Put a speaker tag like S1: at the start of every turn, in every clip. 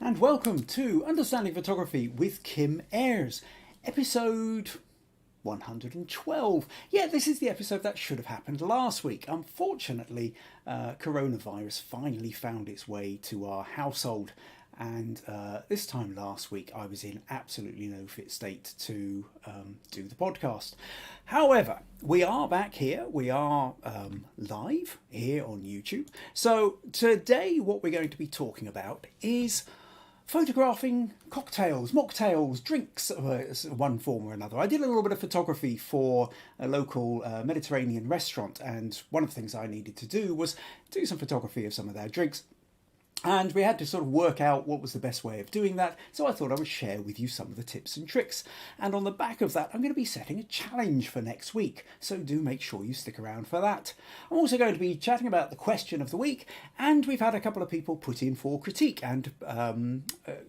S1: And welcome to Understanding Photography with Kim Ayres, episode 112. Yeah, this is the episode that should have happened last week. Unfortunately, coronavirus finally found its way to our household. And this time last week, I was in absolutely no fit state to do the podcast. However, we are back here. We are live here on YouTube. So today, what we're going to be talking about is photographing cocktails, mocktails, drinks of one form or another. I did a little bit of photography for a local Mediterranean restaurant, and one of the things I needed to do was do some photography of some of their drinks. And we had to sort of work out what was the best way of doing that, so I thought I would share with you some of the tips and tricks. And on the back of that, I'm going to be setting a challenge for next week, so do make sure you stick around for that. I'm also going to be chatting about the question of the week, and we've had a couple of people put in for critique and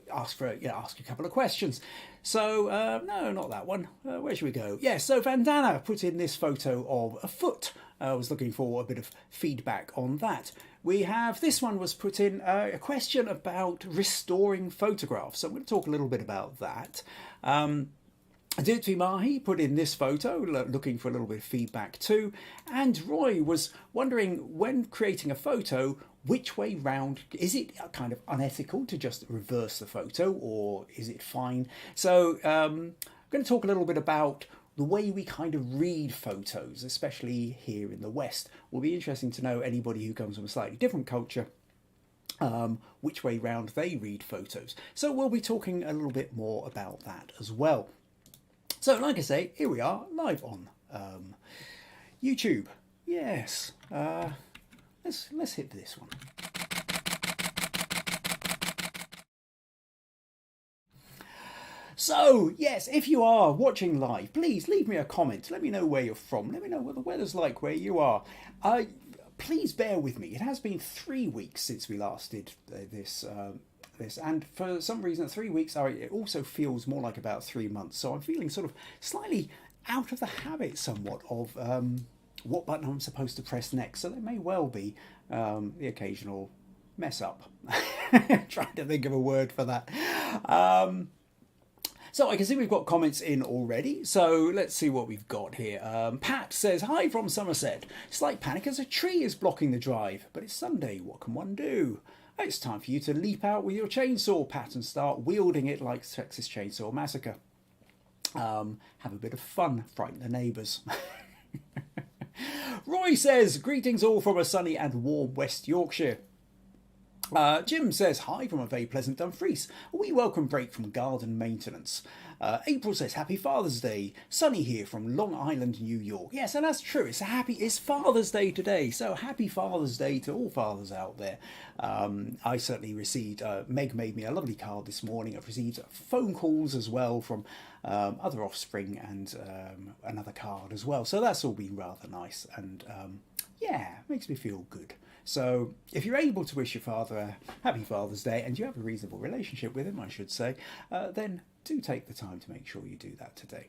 S1: ask a couple of questions. So, no, not that one. Where should we go? Yeah, so Vandana put in this photo of a foot. I was looking for a bit of feedback on that. We have, this one was put in a question about restoring photographs. So I'm going to talk a little bit about that. Dipti Mahi put in this photo, looking for a little bit of feedback too. And Roy was wondering, when creating a photo, which way round, is it kind of unethical to just reverse the photo, or is it fine? So I'm going to talk a little bit about the way we kind of read photos, especially here in the West. Will be interesting to know anybody who comes from a slightly different culture, which way round they read photos. So we'll be talking a little bit more about that as well. So like I say, here we are live on YouTube. Yes, let's hit this one. So, yes, if you are watching live, please leave me a comment. Let me know where you're from. Let me know what the weather's like where you are. Please bear with me. It has been 3 weeks since we last did this, and for some reason, 3 weeks, it also feels more like about 3 months. So I'm feeling sort of slightly out of the habit somewhat of what button I'm supposed to press next. So there may well be the occasional mess up. Trying to think of a word for that. So I can see we've got comments in already, so let's see what we've got here. Pat says, hi from Somerset. Slight panic as a tree is blocking the drive, but it's Sunday, what can one do? It's time for you to leap out with your chainsaw, Pat, and start wielding it like Texas Chainsaw Massacre. Have a bit of fun, frighten the neighbours. Roy says, greetings all from a sunny and warm West Yorkshire. Jim says, hi from a very pleasant Dumfries. A wee welcome break from garden maintenance. April says, happy Father's Day. Sunny here from Long Island, New York. Yes, and that's true. It's Father's Day today. So happy Father's Day to all fathers out there. I certainly received, Meg made me a lovely card this morning. I've received phone calls as well from other offspring, and another card as well. So that's all been rather nice. And yeah, makes me feel good. So if you're able to wish your father a happy Father's Day, and you have a reasonable relationship with him, I should say, then do take the time to make sure you do that today.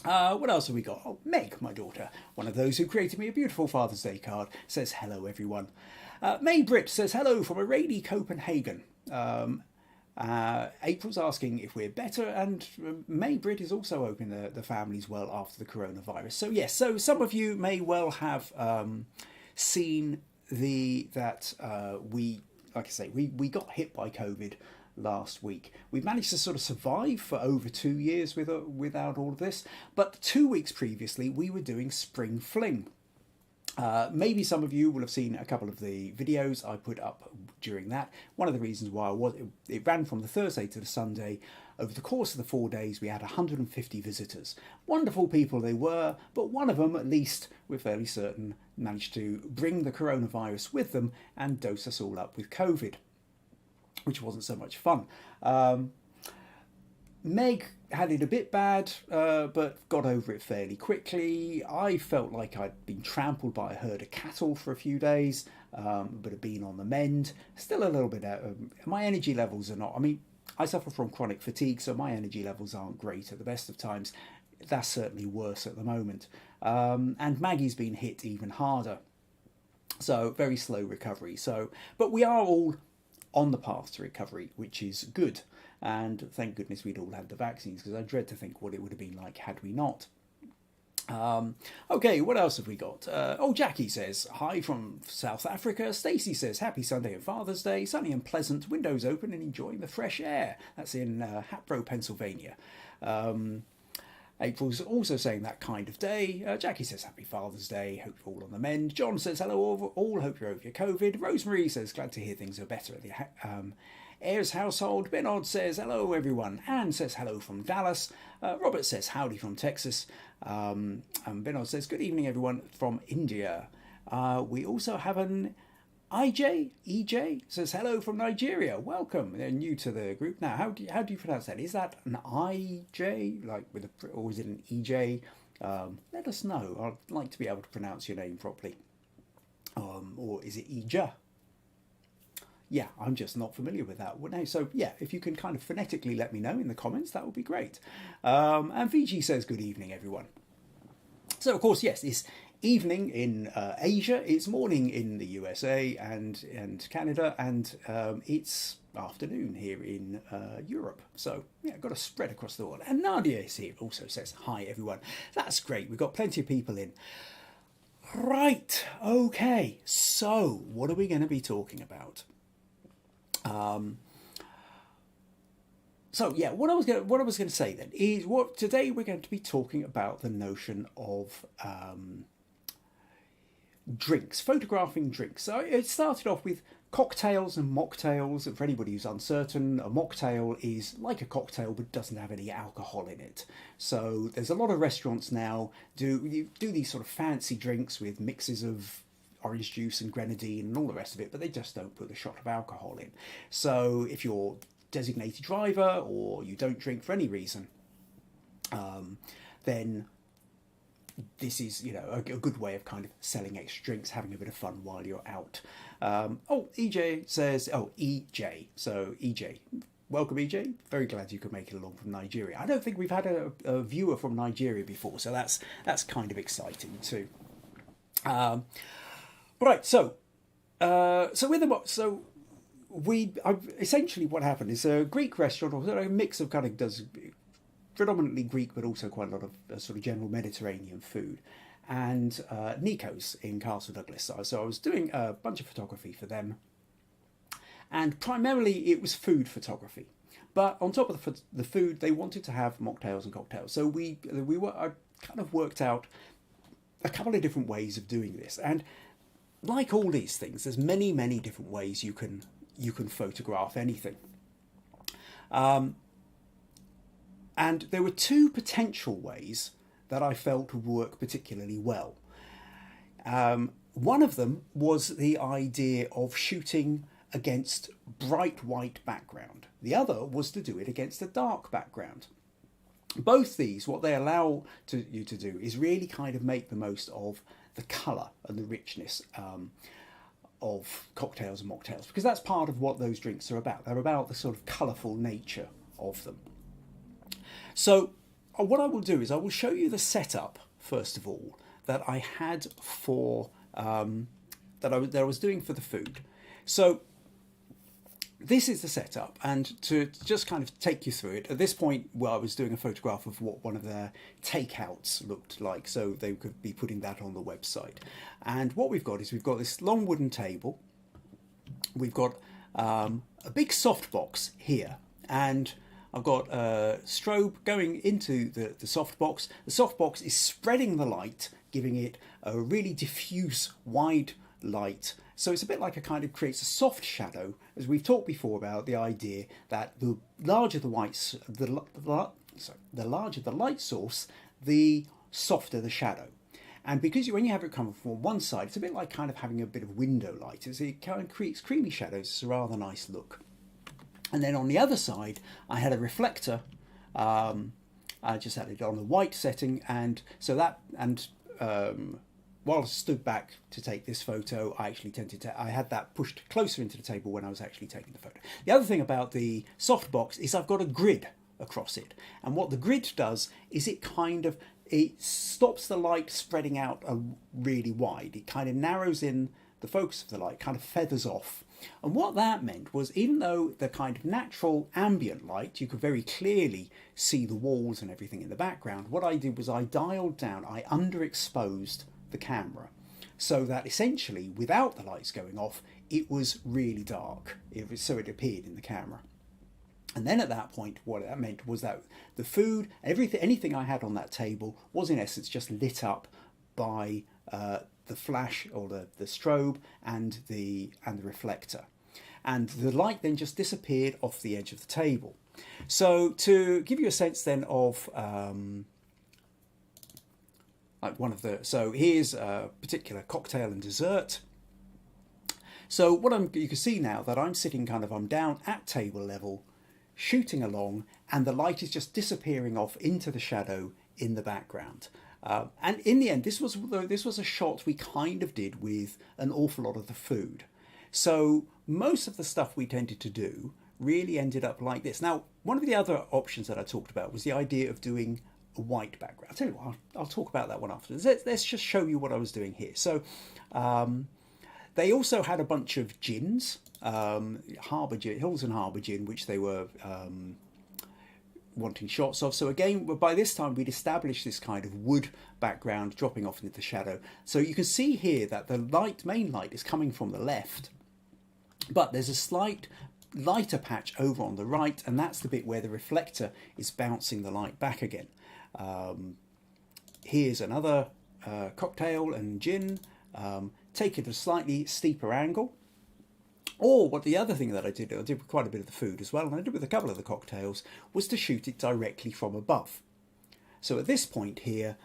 S1: What else have we got? Oh, Meg, my daughter, one of those who created me a beautiful Father's Day card, says hello, everyone. May Britt says hello from a rainy Copenhagen. April's asking if we're better, and May Britt is also hoping the family's well after the coronavirus. So yes, so some of you may well have seen we got hit by COVID last week. We've managed to sort of survive for over 2 years without all of this, but 2 weeks previously we were doing Spring Fling. Maybe some of you will have seen a couple of the videos I put up during that. One of the reasons why it ran from the Thursday to the Sunday. Over the course of the 4 days, we had 150 visitors. Wonderful people they were, but one of them, at least, we're fairly certain, managed to bring the coronavirus with them and dose us all up with COVID, which wasn't so much fun. Meg had it a bit bad, but got over it fairly quickly. I felt like I'd been trampled by a herd of cattle for a few days, but had been on the mend. Still a little bit out. My energy levels are not, I suffer from chronic fatigue, so my energy levels aren't great at the best of times. That's certainly worse at the moment. And Maggie's been hit even harder. So very slow recovery. But we are all on the path to recovery, which is good. And thank goodness we'd all had the vaccines, because I dread to think what it would have been like had we not. Okay, what else have we got? Jackie says, hi from South Africa. Stacey says, happy Sunday and Father's Day. Sunny and pleasant, windows open and enjoying the fresh air. That's in Hatboro, Pennsylvania. April's also saying that kind of day. Jackie says, happy Father's Day. Hope you're all on the mend. John says, hello all. Hope you're over your COVID. Rosemary says, glad to hear things are better at the Ayres household. Bernard says, hello everyone. Anne says, hello from Dallas. Robert says, howdy from Texas. And Bernard says, good evening everyone from India. We also have an EJ says, hello from Nigeria. Welcome. They're new to the group now. How do you pronounce that? Is that an IJ, like with a, or is it an EJ? Let us know. I'd like to be able to pronounce your name properly. Or is it EJ? Yeah, I'm just not familiar with that. So yeah, if you can kind of phonetically let me know in the comments, that would be great. And VG says, good evening, everyone. So of course, yes, it's evening in Asia, it's morning in the USA and Canada, and it's afternoon here in Europe. So yeah, got to spread across the world. And Nadia is here, also says, hi, everyone. That's great. We've got plenty of people in. Right, okay, so what are we going to be talking about? So yeah, what I was going to say then is today we're going to be talking about the notion of drinks, photographing drinks. So it started off with cocktails and mocktails. And for anybody who's uncertain, a mocktail is like a cocktail but doesn't have any alcohol in it. So there's a lot of restaurants now do these sort of fancy drinks with mixes of orange juice and grenadine and all the rest of it, but they just don't put a shot of alcohol in. So if you're designated driver or you don't drink for any reason, then this is, a good way of kind of selling extra drinks, having a bit of fun while you're out. EJ says, EJ. So EJ, welcome EJ. Very glad you could make it along from Nigeria. I don't think we've had a viewer from Nigeria before, so that's kind of exciting too. Right, so essentially what happened is a Greek restaurant, or a mix of kind of does predominantly Greek, but also quite a lot of sort of general Mediterranean food, and Nico's in Castle Douglas. So I was doing a bunch of photography for them, and primarily it was food photography. But on top of the food, they wanted to have mocktails and cocktails. So I kind of worked out a couple of different ways of doing this, and like all these things, there's many different ways you can photograph anything. And there were two potential ways that I felt would work particularly well. One of them was the idea of shooting against bright white background. The other was to do it against a dark background. Both these, what they allow you to do is really kind of make the most of the colour and the richness of cocktails and mocktails, because that's part of what those drinks are about. They're about the sort of colourful nature of them. So what I will do is I will show you the setup, first of all, that I had for that I was doing for the food. So this is the setup, and to just kind of take you through it, at this point, I was doing a photograph of what one of their takeouts looked like, so they could be putting that on the website. And what we've got this long wooden table, we've got a big softbox here, and I've got a strobe going into the softbox. The softbox is spreading the light, giving it a really diffuse, wide light. So it's a bit like creates a soft shadow, as we've talked before about the idea that the larger the larger the light source, the softer the shadow. And because when you have it coming from one side, it's a bit like kind of having a bit of window light. It kind of creates creamy shadows. It's a rather nice look. And then on the other side, I had a reflector. I just had it on the white setting, and so that while I stood back to take this photo, I had that pushed closer into the table when I was actually taking the photo. The other thing about the softbox is I've got a grid across it, and what the grid does is it stops the light spreading out really wide. It kind of narrows in the focus of the light kind of feathers off. And what that meant was, even though the kind of natural ambient light, you could very clearly see the walls and everything in the background, what I did was I dialed down, I underexposed the camera, so that essentially, without the lights going off, it was really dark. So it appeared in the camera. And then at that point, what that meant was that the food, anything I had on that table was in essence just lit up by the flash, or the strobe, and the reflector, and the light then just disappeared off the edge of the table. So to give you a sense then of so here's a particular cocktail and dessert. So you can see now that I'm sitting I'm down at table level, shooting along, and the light is just disappearing off into the shadow in the background. And in the end, this was a shot we kind of did with an awful lot of the food. So most of the stuff we tended to do really ended up like this. Now, one of the other options that I talked about was the idea of doing a white background. I'll tell you what, I'll talk about that one afterwards. Let's just show you what I was doing here. So they also had a bunch of gins, Harbour Gin, Hills and Harbour Gin, which they were wanting shots of. So again, by this time we'd established this kind of wood background dropping off into the shadow. So you can see here that the main light is coming from the left, but there's a slight lighter patch over on the right, and that's the bit where the reflector is bouncing the light back again. Here's another cocktail and gin, taken at a slightly steeper angle. Or the other thing that I did with quite a bit of the food as well, and I did with a couple of the cocktails, was to shoot it directly from above. So at this point here,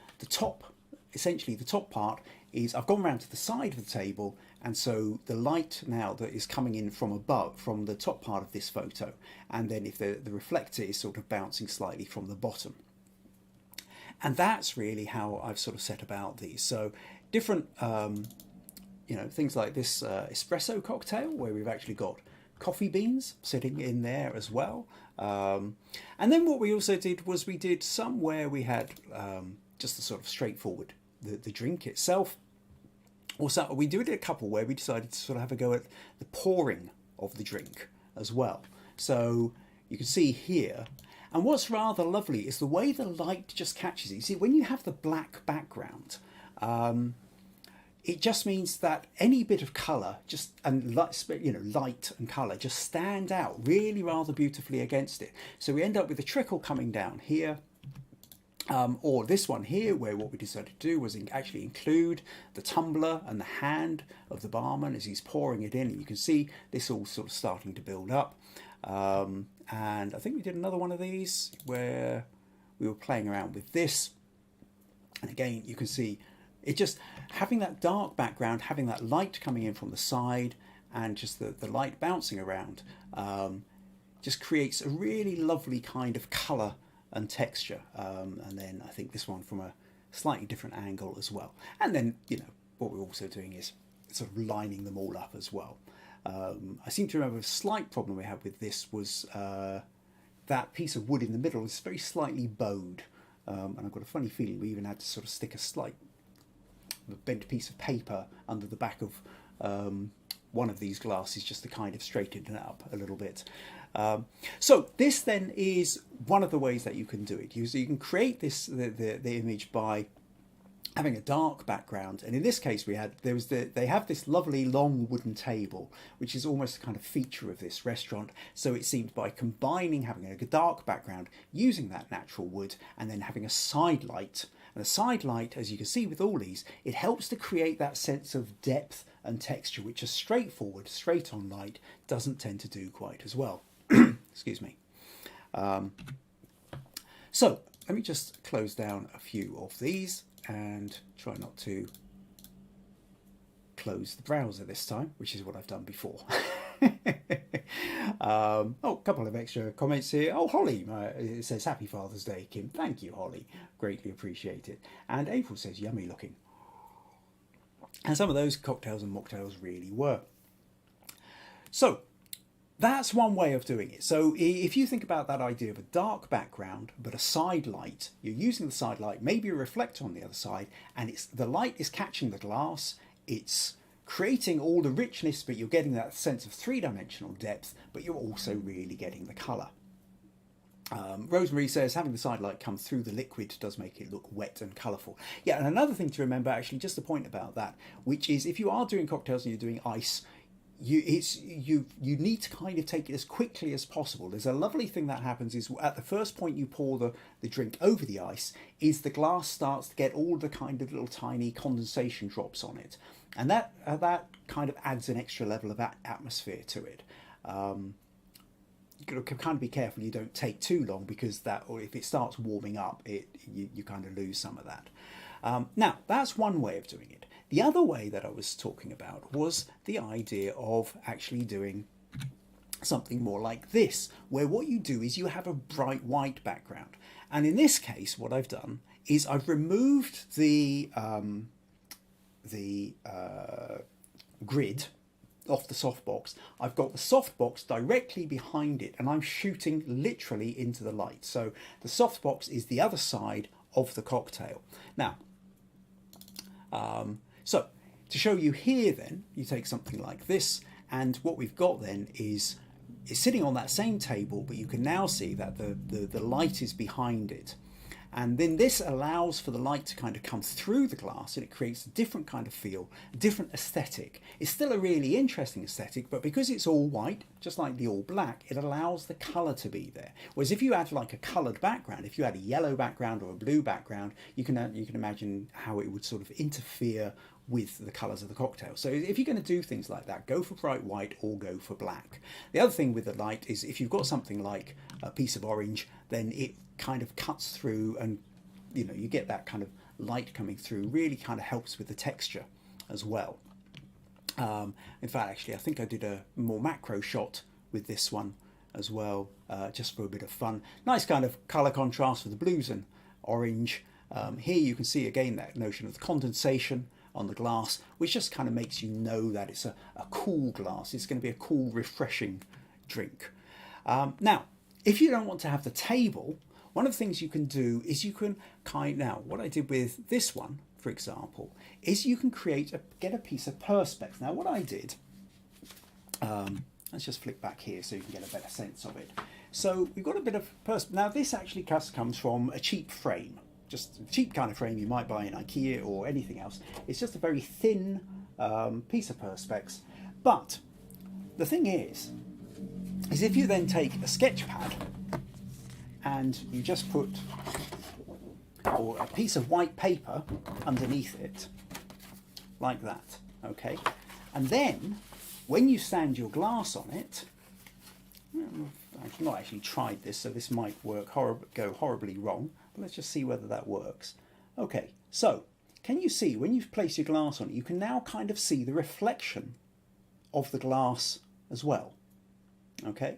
S1: essentially the top part is, I've gone around to the side of the table, and so the light now that is coming in from above, from the top part of this photo, and then if the reflector is sort of bouncing slightly from the bottom. And that's really how I've sort of set about these. So different things like this espresso cocktail, where we've actually got coffee beans sitting in there as well. And then what we also did was we did some where we had just the sort of straightforward, the drink itself. Also, we did a couple where we decided to sort of have a go at the pouring of the drink as well. So you can see here, and what's rather lovely is the way the light just catches it. You see, when you have the black background, it just means that any bit of colour light and colour just stand out really rather beautifully against it. So we end up with a trickle coming down here, or this one here, where what we decided to do was actually include the tumbler and the hand of the barman as he's pouring it in, and you can see this all sort of starting to build up. And I think we did another one of these where we were playing around with this, and again you can see it just having that dark background, having that light coming in from the side, and just the light bouncing around, just creates a really lovely kind of colour and texture. And then I think this one from a slightly different angle as well. And then, what we're also doing is sort of lining them all up as well. I seem to remember a slight problem we had with this was that piece of wood in the middle is very slightly bowed. And I've got a funny feeling we even had to sort of stick a bent piece of paper under the back of one of these glasses just to kind of straighten it up a little bit. So this then is one of the ways that you can do it. You can create the image by having a dark background, and in this case they have this lovely long wooden table, which is almost a kind of feature of this restaurant. So it seemed by combining having a dark background, using that natural wood, and then having a side light. And a side light, as you can see with all these, it helps to create that sense of depth and texture, which a straightforward, straight-on light doesn't tend to do quite as well. Excuse me. So let me just close down a few of these and try not to close the browser this time, which is what I've done before. A couple of extra comments here. Oh, Holly, it says Happy Father's Day, Kim. Thank you, Holly. Greatly appreciate it. And April says yummy looking. And some of those cocktails and mocktails really were. So that's one way of doing it. So if you think about that idea of a dark background but a side light, you're using the side light, maybe a reflector on the other side, and the light is catching the glass, it's creating all the richness, but you're getting that sense of three-dimensional depth, but you're also really getting the colour. Rosemary says having the side light come through the liquid does make it look wet and colourful. Yeah, and another thing to remember, actually, just a point about that, which is if you are doing cocktails and you're doing ice, you need to kind of take it as quickly as possible. There's a lovely thing that happens is at the first point you pour the drink over the ice, is the glass starts to get all the kind of little tiny condensation drops on it, and that kind of adds an extra level of atmosphere to it. You kind of be careful you don't take too long, because that, or if it starts warming up, you kind of lose some of that. Now, that's one way of doing it. The other way that I was talking about was the idea of actually doing something more like this, where what you do is you have a bright white background. And in this case, what I've done is I've removed the grid off the softbox. I've got the softbox directly behind it, and I'm shooting literally into the light. So the softbox is the other side of the cocktail. Now, so to show you here then, you take something like this, and what we've got then is sitting on that same table, but you can now see that the light is behind it. And then this allows for the light to kind of come through the glass, and it creates a different kind of feel, a different aesthetic. It's still a really interesting aesthetic, but because it's all white, just like the all black, it allows the colour to be there. Whereas if you add like a coloured background, if you had a yellow background or a blue background, you can imagine how it would sort of interfere with the colours of the cocktail. So if you're going to do things like that, go for bright white or go for black. The other thing with the light is if you've got something like a piece of orange, then it kind of cuts through, and you get that kind of light coming through, really kind of helps with the texture as well. In fact, actually, I think I did a more macro shot with this one as well, just for a bit of fun. Nice kind of colour contrast with the blues and orange. Here you can see again that notion of the condensation on the glass, which just kind of makes you know that it's a cool glass. It's going to be a cool, refreshing drink. Now, if you don't want to have the table, one of the things you can do is you can now what I did with this one, for example, is you can get a piece of perspex. Now what I did, let's just flick back here so you can get a better sense of it. So we've got a bit of perspex. Now this actually comes from a cheap frame, just a cheap kind of frame you might buy in IKEA or anything else. It's just a very thin piece of perspex. But the thing is if you then take a sketch pad and you just put a piece of white paper underneath it, like that, okay? And then, when you sand your glass on it, I've not actually tried this, so this might go horribly wrong, but let's just see whether that works. Okay, so, can you see, when you place your glass on it, you can now kind of see the reflection of the glass as well, okay?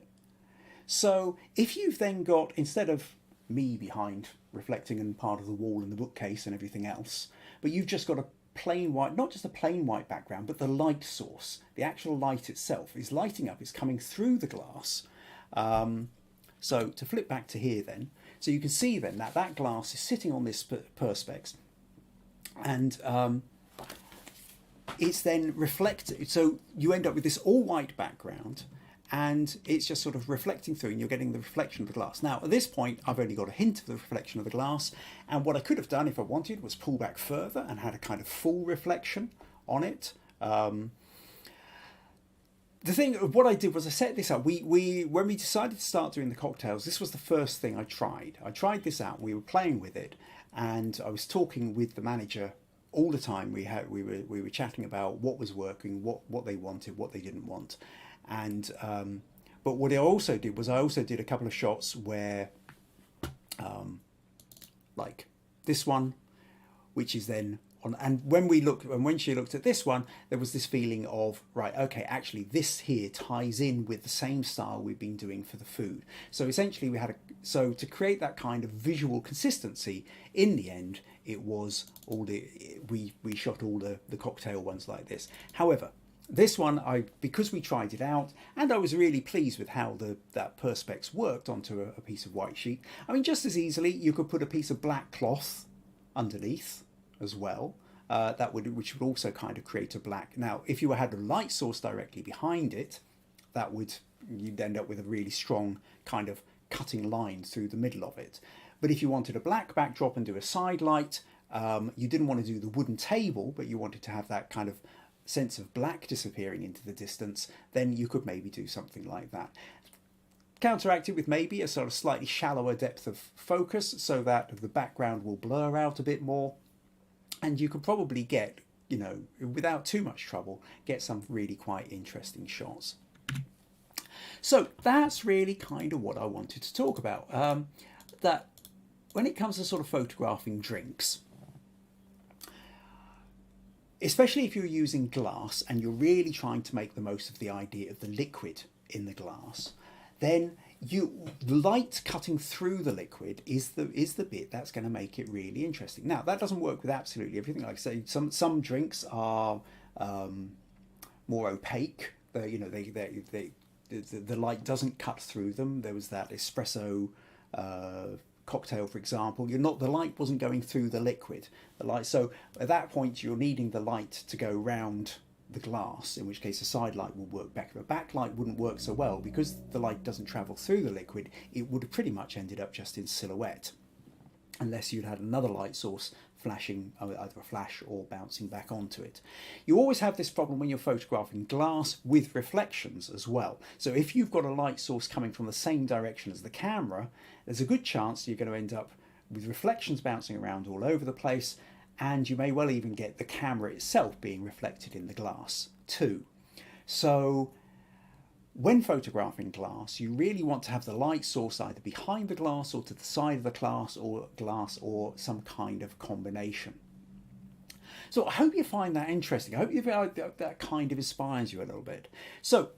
S1: So if you've then got, instead of me behind reflecting and part of the wall and the bookcase and everything else, but you've just got a plain white, not just a plain white background, but the light source, the actual light itself is lighting up, it's coming through the glass. So to flip back to here then, so you can see then that glass is sitting on this perspex, and it's then reflected, so you end up with this all white background, and it's just sort of reflecting through, and you're getting the reflection of the glass. Now, at this point, I've only got a hint of the reflection of the glass, and what I could have done if I wanted was pull back further and had a kind of full reflection on it. The thing, what I did was I set this up. When we decided to start doing the cocktails, this was the first thing I tried. I tried this out. We were playing with it, and I was talking with the manager all the time. We were chatting about what was working, what they wanted, what they didn't want. And but what I also did was I did a couple of shots where like this one, which is then on, and when she looked at this one, there was this feeling of, right, okay, actually this here ties in with the same style we've been doing for the food. So essentially so to create that kind of visual consistency, in the end it was we shot all the cocktail ones like this. However, this one, because we tried it out, and I was really pleased with how that perspex worked onto a piece of white sheet. I mean, just as easily, you could put a piece of black cloth underneath as well. which would also kind of create a black. Now, if you had a light source directly behind it, you'd end up with a really strong kind of cutting line through the middle of it. But if you wanted a black backdrop and do a side light, you didn't want to do the wooden table, but you wanted to have that kind of sense of black disappearing into the distance, then you could maybe do something like that. Counteracted with maybe a sort of slightly shallower depth of focus so that the background will blur out a bit more, and you could probably get, without too much trouble, get some really quite interesting shots. So that's really kind of what I wanted to talk about. That when it comes to sort of photographing drinks, especially if you're using glass and you're really trying to make the most of the idea of the liquid in the glass, then light cutting through the liquid is the bit that's going to make it really interesting. Now, that doesn't work with absolutely everything. Like I say, some drinks are more opaque. The light doesn't cut through them. There was that espresso cocktail, for example. The light wasn't going through the liquid. So at that point, you're needing the light to go round the glass, in which case a side light will work better. A backlight wouldn't work so well because the light doesn't travel through the liquid. It would have pretty much ended up just in silhouette, unless you'd had another light source flashing, either a flash or bouncing back onto it. You always have this problem when you're photographing glass with reflections as well. So if you've got a light source coming from the same direction as the camera, there's a good chance you're going to end up with reflections bouncing around all over the place, and you may well even get the camera itself being reflected in the glass too. So when photographing glass, you really want to have the light source either behind the glass or to the side of the glass or some kind of combination. So I hope you find that interesting. I hope that kind of inspires you a little bit. So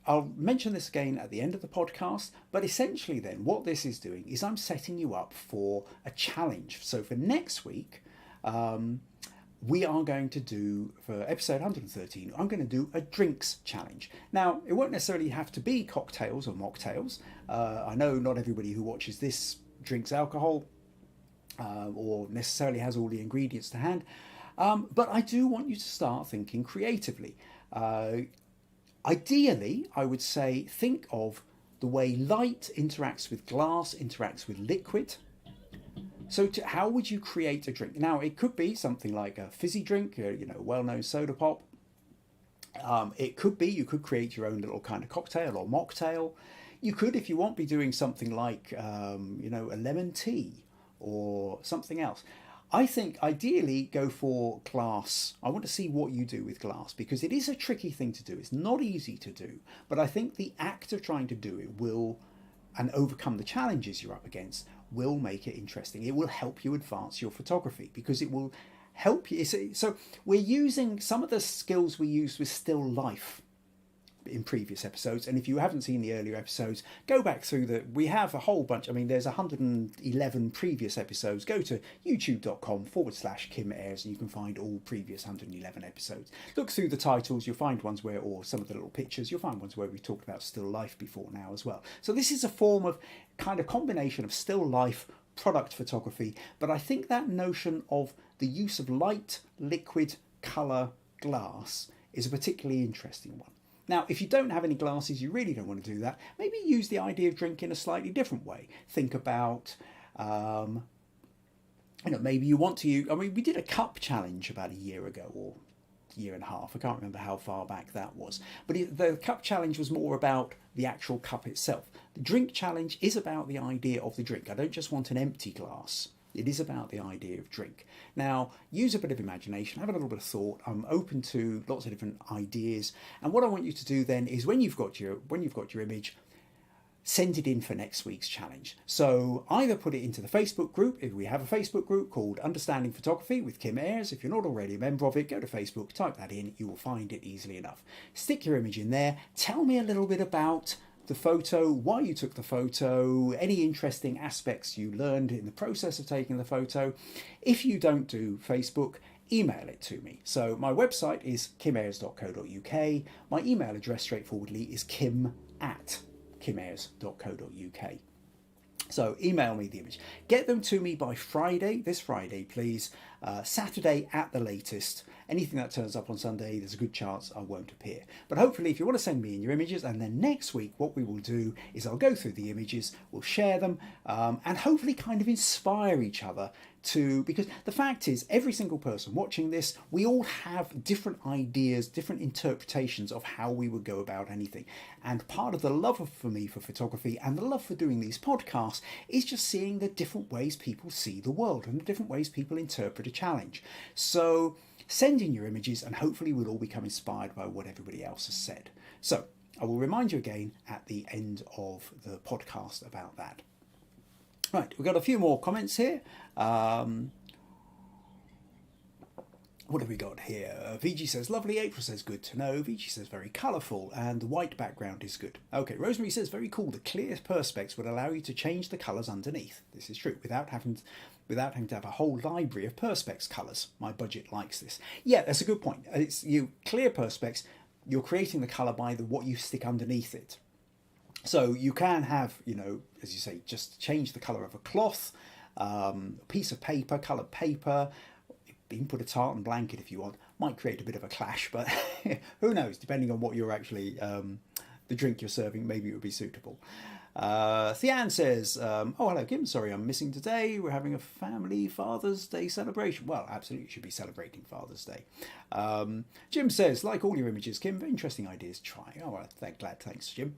S1: I'll mention this again at the end of the podcast, but essentially then what this is doing is I'm setting you up for a challenge. So for next week, we are going to do, for episode 113, I'm going to do a drinks challenge. Now, it won't necessarily have to be cocktails or mocktails. I know not everybody who watches this drinks alcohol or necessarily has all the ingredients to hand, but I do want you to start thinking creatively. Ideally, I would say think of the way light interacts with glass, interacts with liquid. So how would you create a drink? Now, it could be something like a fizzy drink, well-known soda pop. It could be, you could create your own little kind of cocktail or mocktail. You could, if you want, be doing something like, a lemon tea or something else. I think ideally go for glass. I want to see what you do with glass because it is a tricky thing to do. It's not easy to do, but I think the act of trying to do it will, and overcome the challenges you're up against, will make it interesting. It will help you advance your photography because it will help you. So we're using some of the skills we used with still life in previous episodes, and if you haven't seen the earlier episodes, go back through we have a whole bunch. I mean, there's 111 previous episodes. Go to youtube.com/Kim Ayres and you can find all previous 111 episodes. Look through the titles, you'll find ones or some of the little pictures, you'll find ones where we've talked about still life before now as well. So this is a form of kind of combination of still life, product photography, but I think that notion of the use of light, liquid, colour, glass is a particularly interesting one. Now, if you don't have any glasses, you really don't want to do that. Maybe use the idea of drink in a slightly different way. Think about, maybe you want to use, we did a cup challenge about a year ago or year and a half. I can't remember how far back that was. But the cup challenge was more about the actual cup itself. The drink challenge is about the idea of the drink. I don't just want an empty glass. It is about the idea of drink. Now, use a bit of imagination, have a little bit of thought. I'm open to lots of different ideas. And what I want you to do then is when you've got your image, send it in for next week's challenge. So either put it into the Facebook group, if we have a Facebook group called Understanding Photography with Kim Ayres. If you're not already a member of it, go to Facebook, type that in, you will find it easily enough. Stick your image in there. Tell me a little bit about the photo, why you took the photo, any interesting aspects you learned in the process of taking the photo. If you don't do Facebook, email it to me. So my website is kimayres.co.uk. My email address straightforwardly is kim@kimayres.co.uk. So email me the image. Get them to me by Friday, this Friday, please. Saturday at the latest. Anything that turns up on Sunday, there's a good chance I won't appear. But hopefully, if you want to send me in your images, and then next week, what we will do is I'll go through the images, we'll share them, and hopefully kind of inspire each other because the fact is, every single person watching this, we all have different ideas, different interpretations of how we would go about anything. And part of the love for me for photography and the love for doing these podcasts is just seeing the different ways people see the world and the different ways people interpret a challenge. So send in your images and hopefully we'll all become inspired by what everybody else has said. So I will remind you again at the end of the podcast about that. Right, we've got a few more comments here. What have we got here? VG says, lovely. April says, good to know. VG says, very colourful. And the white background is good. Okay, Rosemary says, very cool. The clear perspex would allow you to change the colours underneath. This is true, without having to have a whole library of perspex colours. My budget likes this. Yeah, that's a good point. It's you clear perspex, you're creating the colour by what you stick underneath it. So you can have, as you say, just change the colour of a cloth, a piece of paper, coloured paper. You can put a tartan blanket if you want. Might create a bit of a clash, but who knows? Depending on what you're actually, the drink you're serving, maybe it would be suitable. Thean says, oh, hello, Kim. Sorry, I'm missing today. We're having a family Father's Day celebration. Well, absolutely should be celebrating Father's Day. Jim says, like all your images, Kim, interesting ideas. Try. Oh, well, thanks, Jim.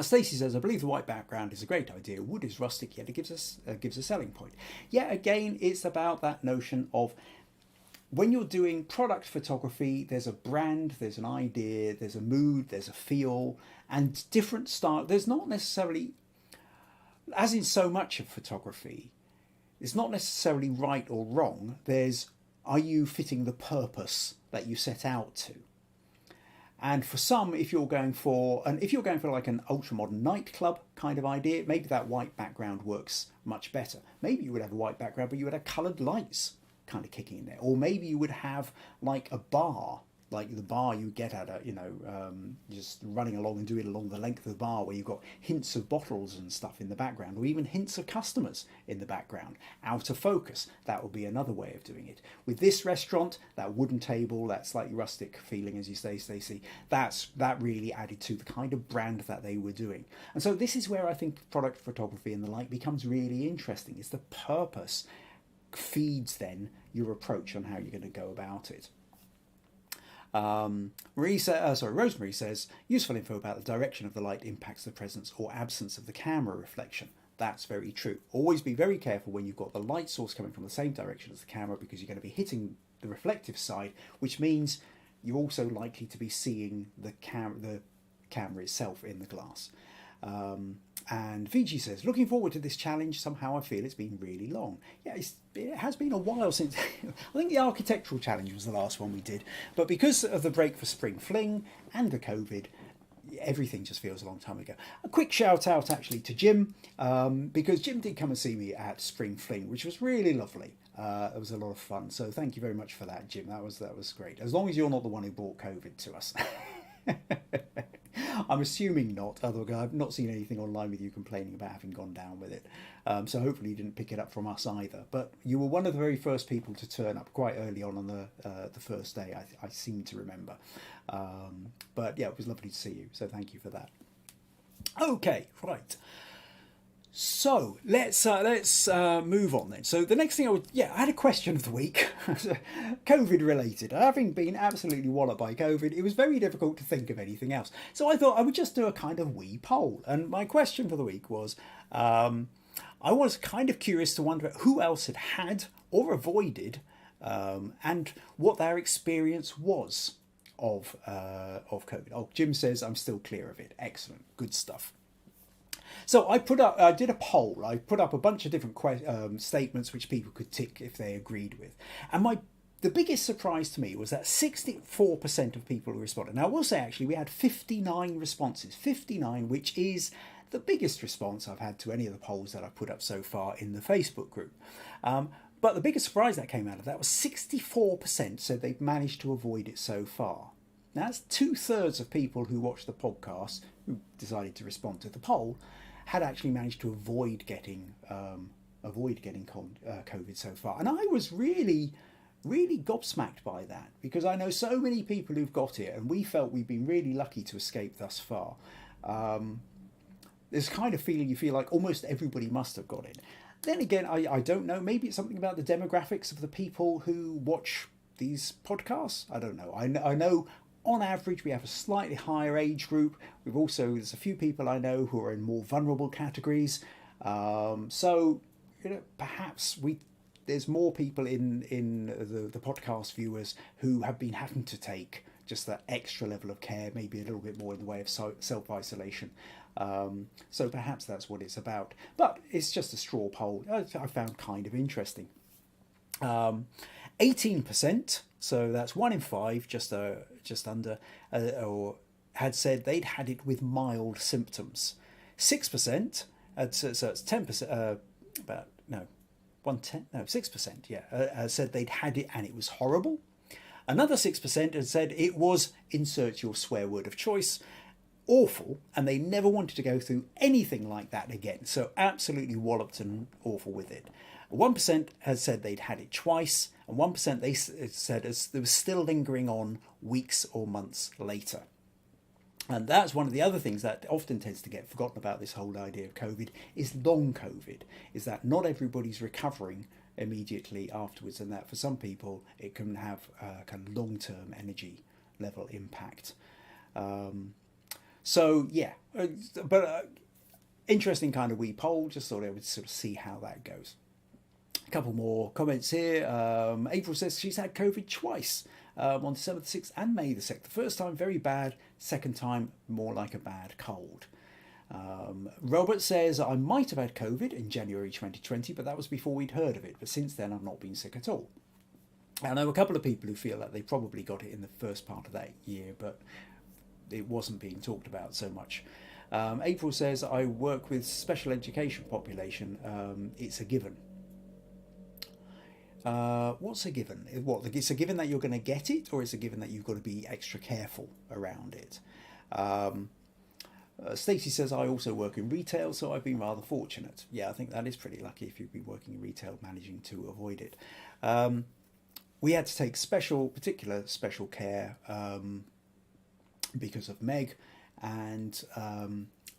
S1: Stacey says, I believe the white background is a great idea. Wood is rustic, yet it gives a selling point. Yeah, again, it's about that notion of when you're doing product photography, there's a brand, there's an idea, there's a mood, there's a feel, and different style. There's not necessarily, as in so much of photography, it's not necessarily right or wrong. Are you fitting the purpose that you set out to? And for some, if you're going for like an ultra modern nightclub kind of idea, maybe that white background works much better. Maybe you would have a white background, but you would have coloured lights kind of kicking in there. Or maybe you would have like a bar, like the bar you get at just running along and doing along the length of the bar, where you've got hints of bottles and stuff in the background, or even hints of customers in the background, out of focus. That would be another way of doing it. With this restaurant, that wooden table, that slightly rustic feeling, as you say, Stacey, that really added to the kind of brand that they were doing. And so this is where I think product photography and the like becomes really interesting. It's the purpose feeds then your approach on how you're going to go about it. Rosemary says, useful info about the direction of the light impacts the presence or absence of the camera reflection. That's very true. Always be very careful when you've got the light source coming from the same direction as the camera, because you're going to be hitting the reflective side, which means you're also likely to be seeing the camera itself in the glass. And VG says, looking forward to this challenge. Somehow I feel it's been really long. Yeah, it has been a while since. I think the architectural challenge was the last one we did. But because of the break for Spring Fling and the COVID, everything just feels a long time ago. A quick shout out actually to Jim, because Jim did come and see me at Spring Fling, which was really lovely. It was a lot of fun. So thank you very much for that, Jim. That was great. As long as you're not the one who brought COVID to us. I'm assuming not, otherwise I've not seen anything online with you complaining about having gone down with it. So hopefully you didn't pick it up from us either. But you were one of the very first people to turn up quite early on the first day, I seem to remember. But yeah, it was lovely to see you. So thank you for that. Okay, right. So let's move on then. So the next thing I had a question of the week, COVID related. Having been absolutely walloped by COVID, it was very difficult to think of anything else. So I thought I would just do a kind of wee poll. And my question for the week was, I was kind of curious to wonder who else had or avoided, and what their experience was of COVID. Oh, Jim says I'm still clear of it. Excellent, good stuff. So I did a poll. I put up a bunch of different statements which people could tick if they agreed with. And the biggest surprise to me was that 64% of people who responded. Now I will say actually we had 59 responses. 59, which is the biggest response I've had to any of the polls that I've put up so far in the Facebook group. But the biggest surprise that came out of that was 64% said they've managed to avoid it so far. Now that's 2/3 of people who watched the podcast, who decided to respond to the poll, had actually managed to avoid getting COVID so far. And I was really gobsmacked by that, because I know so many people who've got it, and we felt we've been really lucky to escape thus far. There's kind of feeling you feel like almost everybody must have got it. Then again, I don't know. Maybe it's something about the demographics of the people who watch these podcasts. I don't know. I know on average we have a slightly higher age group. There's a few people I know who are in more vulnerable categories. So perhaps there's more people in the podcast viewers who have been having to take just that extra level of care, maybe a little bit more in the way of self-isolation. So perhaps that's what it's about. But it's just a straw poll I found kind of interesting. 18%, so that's 1 in 5, just under, or had said they'd had it with mild symptoms. 6%, so it's 10%, 6%, yeah, said they'd had it and it was horrible. Another 6% had said it was, insert your swear word of choice, awful, and they never wanted to go through anything like that again. So absolutely walloped and awful with it. 1% has said they'd had it twice, and 1% they said it was still lingering on weeks or months later. And that's one of the other things that often tends to get forgotten about this whole idea of COVID is long COVID, is that not everybody's recovering immediately afterwards, and that for some people it can have a kind of long-term energy level impact. So yeah, but interesting kind of wee poll. Just thought I would sort of see how that goes. A couple more comments here. April says she's had COVID twice, on December the 6th and May the 2nd. The first time very bad, second time more like a bad cold. Robert says, I might have had COVID in January 2020, but that was before we'd heard of it. But since then, I've not been sick at all. I know a couple of people who feel that they probably got it in the first part of that year, but it wasn't being talked about so much. April says, I work with special education population. It's a given. What's a given? It's a given that you're going to get it, or it's a given that you've got to be extra careful around it? Stacey says, I also work in retail, so I've been rather fortunate. Yeah, I think that is pretty lucky if you've been working in retail, managing to avoid it. We had to take particular special care because of Meg, and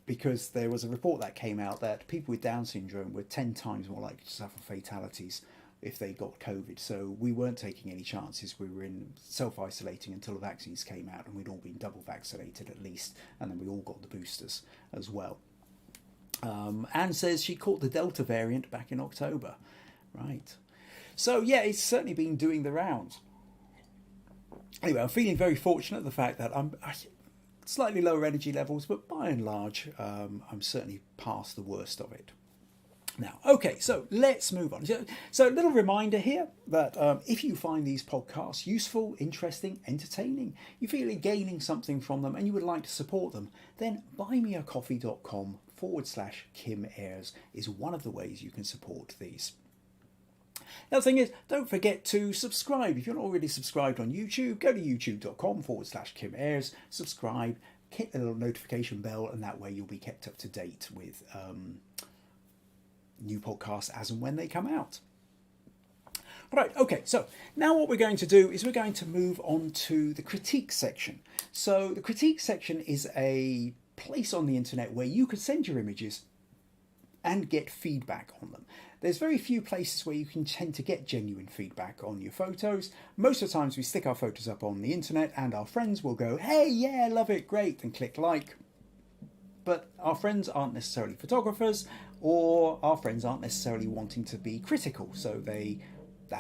S1: because there was a report that came out that people with Down syndrome were 10 times more likely to suffer fatalities if they got COVID. So we weren't taking any chances. We were in self-isolating until the vaccines came out, and we'd all been double vaccinated at least, and then we all got the boosters as well. Anne says she caught the Delta variant back in October. Right. So yeah, it's certainly been doing the rounds. Anyway, I'm feeling very fortunate, the fact that I'm slightly lower energy levels, but by and large, I'm certainly past the worst of it. Now, okay, so let's move on. So a little reminder here that if you find these podcasts useful, interesting, entertaining, you feel you're gaining something from them and you would like to support them, then buymeacoffee.com/Kim Ayres is one of the ways you can support these. The other thing is, don't forget to subscribe. If you're not already subscribed on YouTube, go to youtube.com/Kim Ayres, subscribe, hit the little notification bell, and that way you'll be kept up to date with new podcasts as and when they come out. Right, okay, so now what we're going to do is we're going to move on to the critique section. So the critique section is a place on the internet where you can send your images and get feedback on them. There's very few places where you can tend to get genuine feedback on your photos. Most of the times we stick our photos up on the internet and our friends will go, hey, yeah, love it, great, and click like. But our friends aren't necessarily photographers, or our friends aren't necessarily wanting to be critical. So they're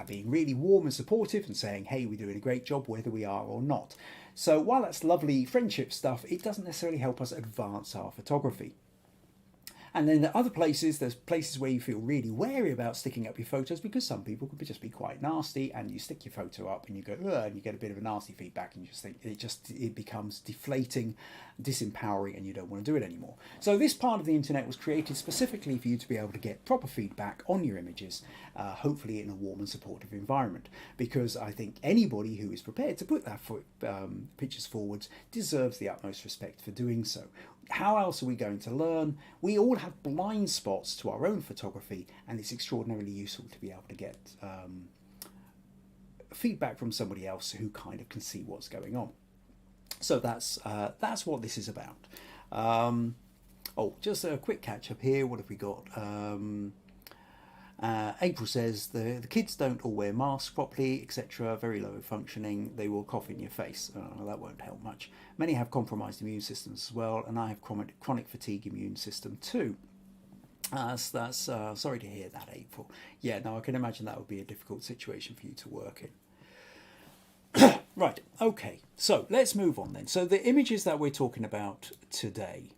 S1: being really warm and supportive and saying, hey, we're doing a great job whether we are or not. So while that's lovely friendship stuff, it doesn't necessarily help us advance our photography. And then there's places where you feel really wary about sticking up your photos, because some people could just be quite nasty, and you stick your photo up and you go, ugh, and you get a bit of a nasty feedback, and you just think it becomes deflating, disempowering, and you don't want to do it anymore. So this part of the internet was created specifically for you to be able to get proper feedback on your images, hopefully in a warm and supportive environment, because I think anybody who is prepared to put that pictures forwards deserves the utmost respect for doing so. how else are we going to learn? We all have blind spots to our own photography, and it's extraordinarily useful to be able to get feedback from somebody else who kind of can see what's going on. So that's what this is about. Just a quick catch up here. What have we got? April says the kids don't all wear masks properly, etc. Very low functioning. They will cough in your face. That won't help much. Many have compromised immune systems as well, and I have chronic fatigue immune system too. That's sorry to hear that, April. Yeah, no, I can imagine that would be a difficult situation for you to work in. Right, okay, so let's move on then. So the images that we're talking about today.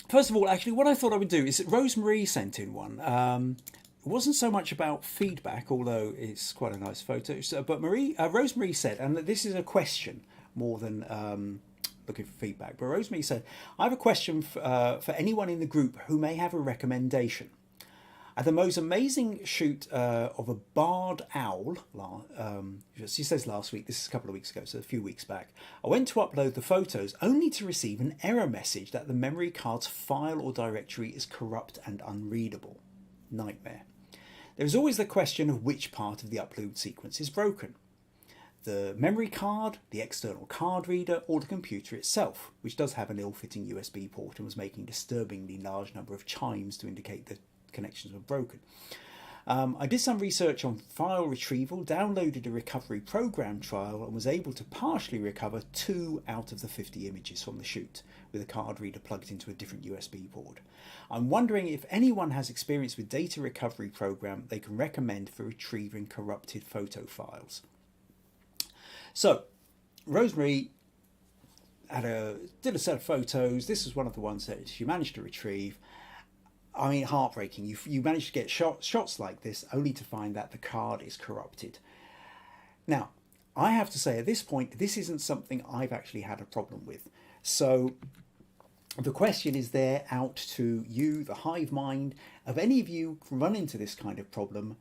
S1: First of all, actually, what I thought I would do is Rosemary sent in one. It wasn't so much about feedback, although it's quite a nice photo. But Rosemary said, and this is a question more than looking for feedback. But Rosemary said, I have a question for anyone in the group who may have a recommendation. At the most amazing shoot of a barred owl, she says last week, this is a couple of weeks ago, so a few weeks back, I went to upload the photos only to receive an error message that the memory card's file or directory is corrupt and unreadable. Nightmare. There is always the question of which part of the upload sequence is broken. The memory card, the external card reader, or the computer itself, which does have an ill-fitting USB port and was making a disturbingly large number of chimes to indicate that connections were broken. I did some research on file retrieval, downloaded a recovery program trial, and was able to partially recover 2 out of the 50 images from the shoot with a card reader plugged into a different USB port. I'm wondering if anyone has experience with data recovery program they can recommend for retrieving corrupted photo files. So, Rosemary did a set of photos. This was one of the ones that she managed to retrieve. I mean, heartbreaking. You manage to get shots like this only to find that the card is corrupted. Now, I have to say at this point, this isn't something I've actually had a problem with. So the question is there out to you, the hive mind. Have any of you run into this kind of problem?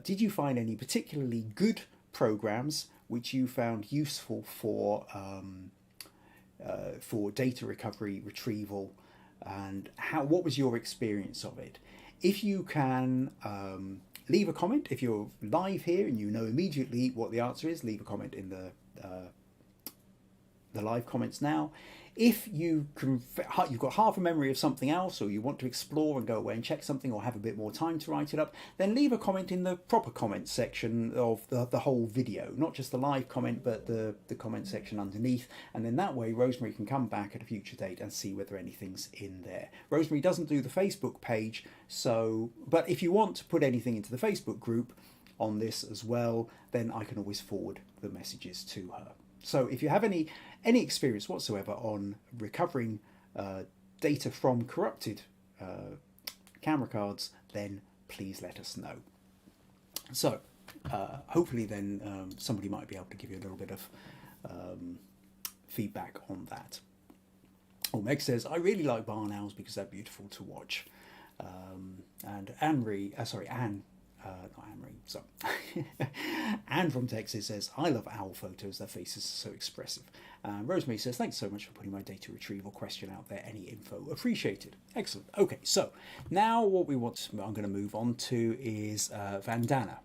S1: Did you find any particularly good programs which you found useful for data recovery, retrieval? And what was your experience of it? If you can leave a comment, if you're live here and you know immediately what the answer is, leave a comment in the live comments now. If you've got half a memory of something else, or you want to explore and go away and check something, or have a bit more time to write it up, then leave a comment in the proper comment section of the whole video, not just the live comment, but the comment section underneath. And then that way Rosemary can come back at a future date and see whether anything's in there. Rosemary doesn't do the Facebook page, but if you want to put anything into the Facebook group on this as well, then I can always forward the messages to her. So if you have any experience whatsoever on recovering data from corrupted camera cards, then please let us know. So hopefully then somebody might be able to give you a little bit of feedback on that. Meg says, I really like barn owls because they're beautiful to watch. And Anne, not Anne-Marie, so Anne from Texas says, I love owl photos, their faces are so expressive. Rosemary says, thanks so much for putting my data retrieval question out there. Any info appreciated. Excellent. Okay, so now what I'm going to move on to is Vandana.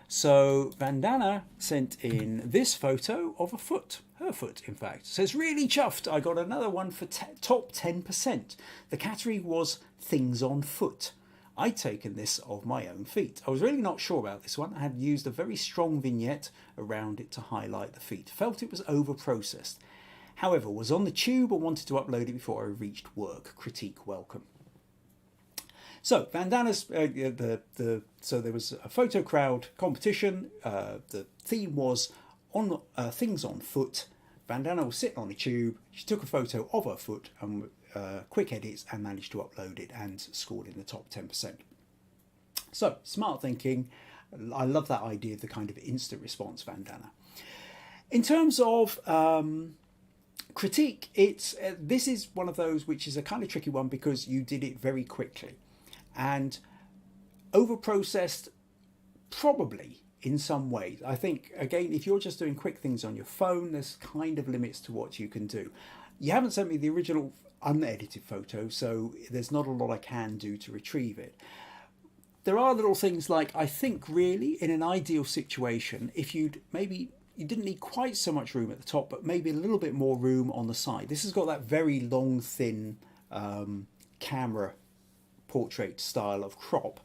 S1: So Vandana sent in this photo of a foot, her foot in fact. Says, really chuffed, I got another one for top 10%. The category was things on foot. I'd taken this of my own feet. I was really not sure about this one. I had used a very strong vignette around it to highlight the feet. Felt it was over-processed. However, was on the tube and wanted to upload it before I reached work. Critique welcome. So, Vandana's, so there was a photo crowd competition. The theme was on things on foot. Vandana was sitting on the tube. She took a photo of her foot and quick edits and managed to upload it and scored in the top 10%. So, smart thinking. I love that idea of the kind of instant response Vandana. In terms of critique, this is one of those which is a kind of tricky one because you did it very quickly. And over-processed, probably. in some ways. I think, again, if you're just doing quick things on your phone, there's kind of limits to what you can do. You haven't sent me the original unedited photo, so there's not a lot I can do to retrieve it. There are little things like, I think really in an ideal situation, if you didn't need quite so much room at the top, but maybe a little bit more room on the side. This has got that very long, thin camera portrait style of crop.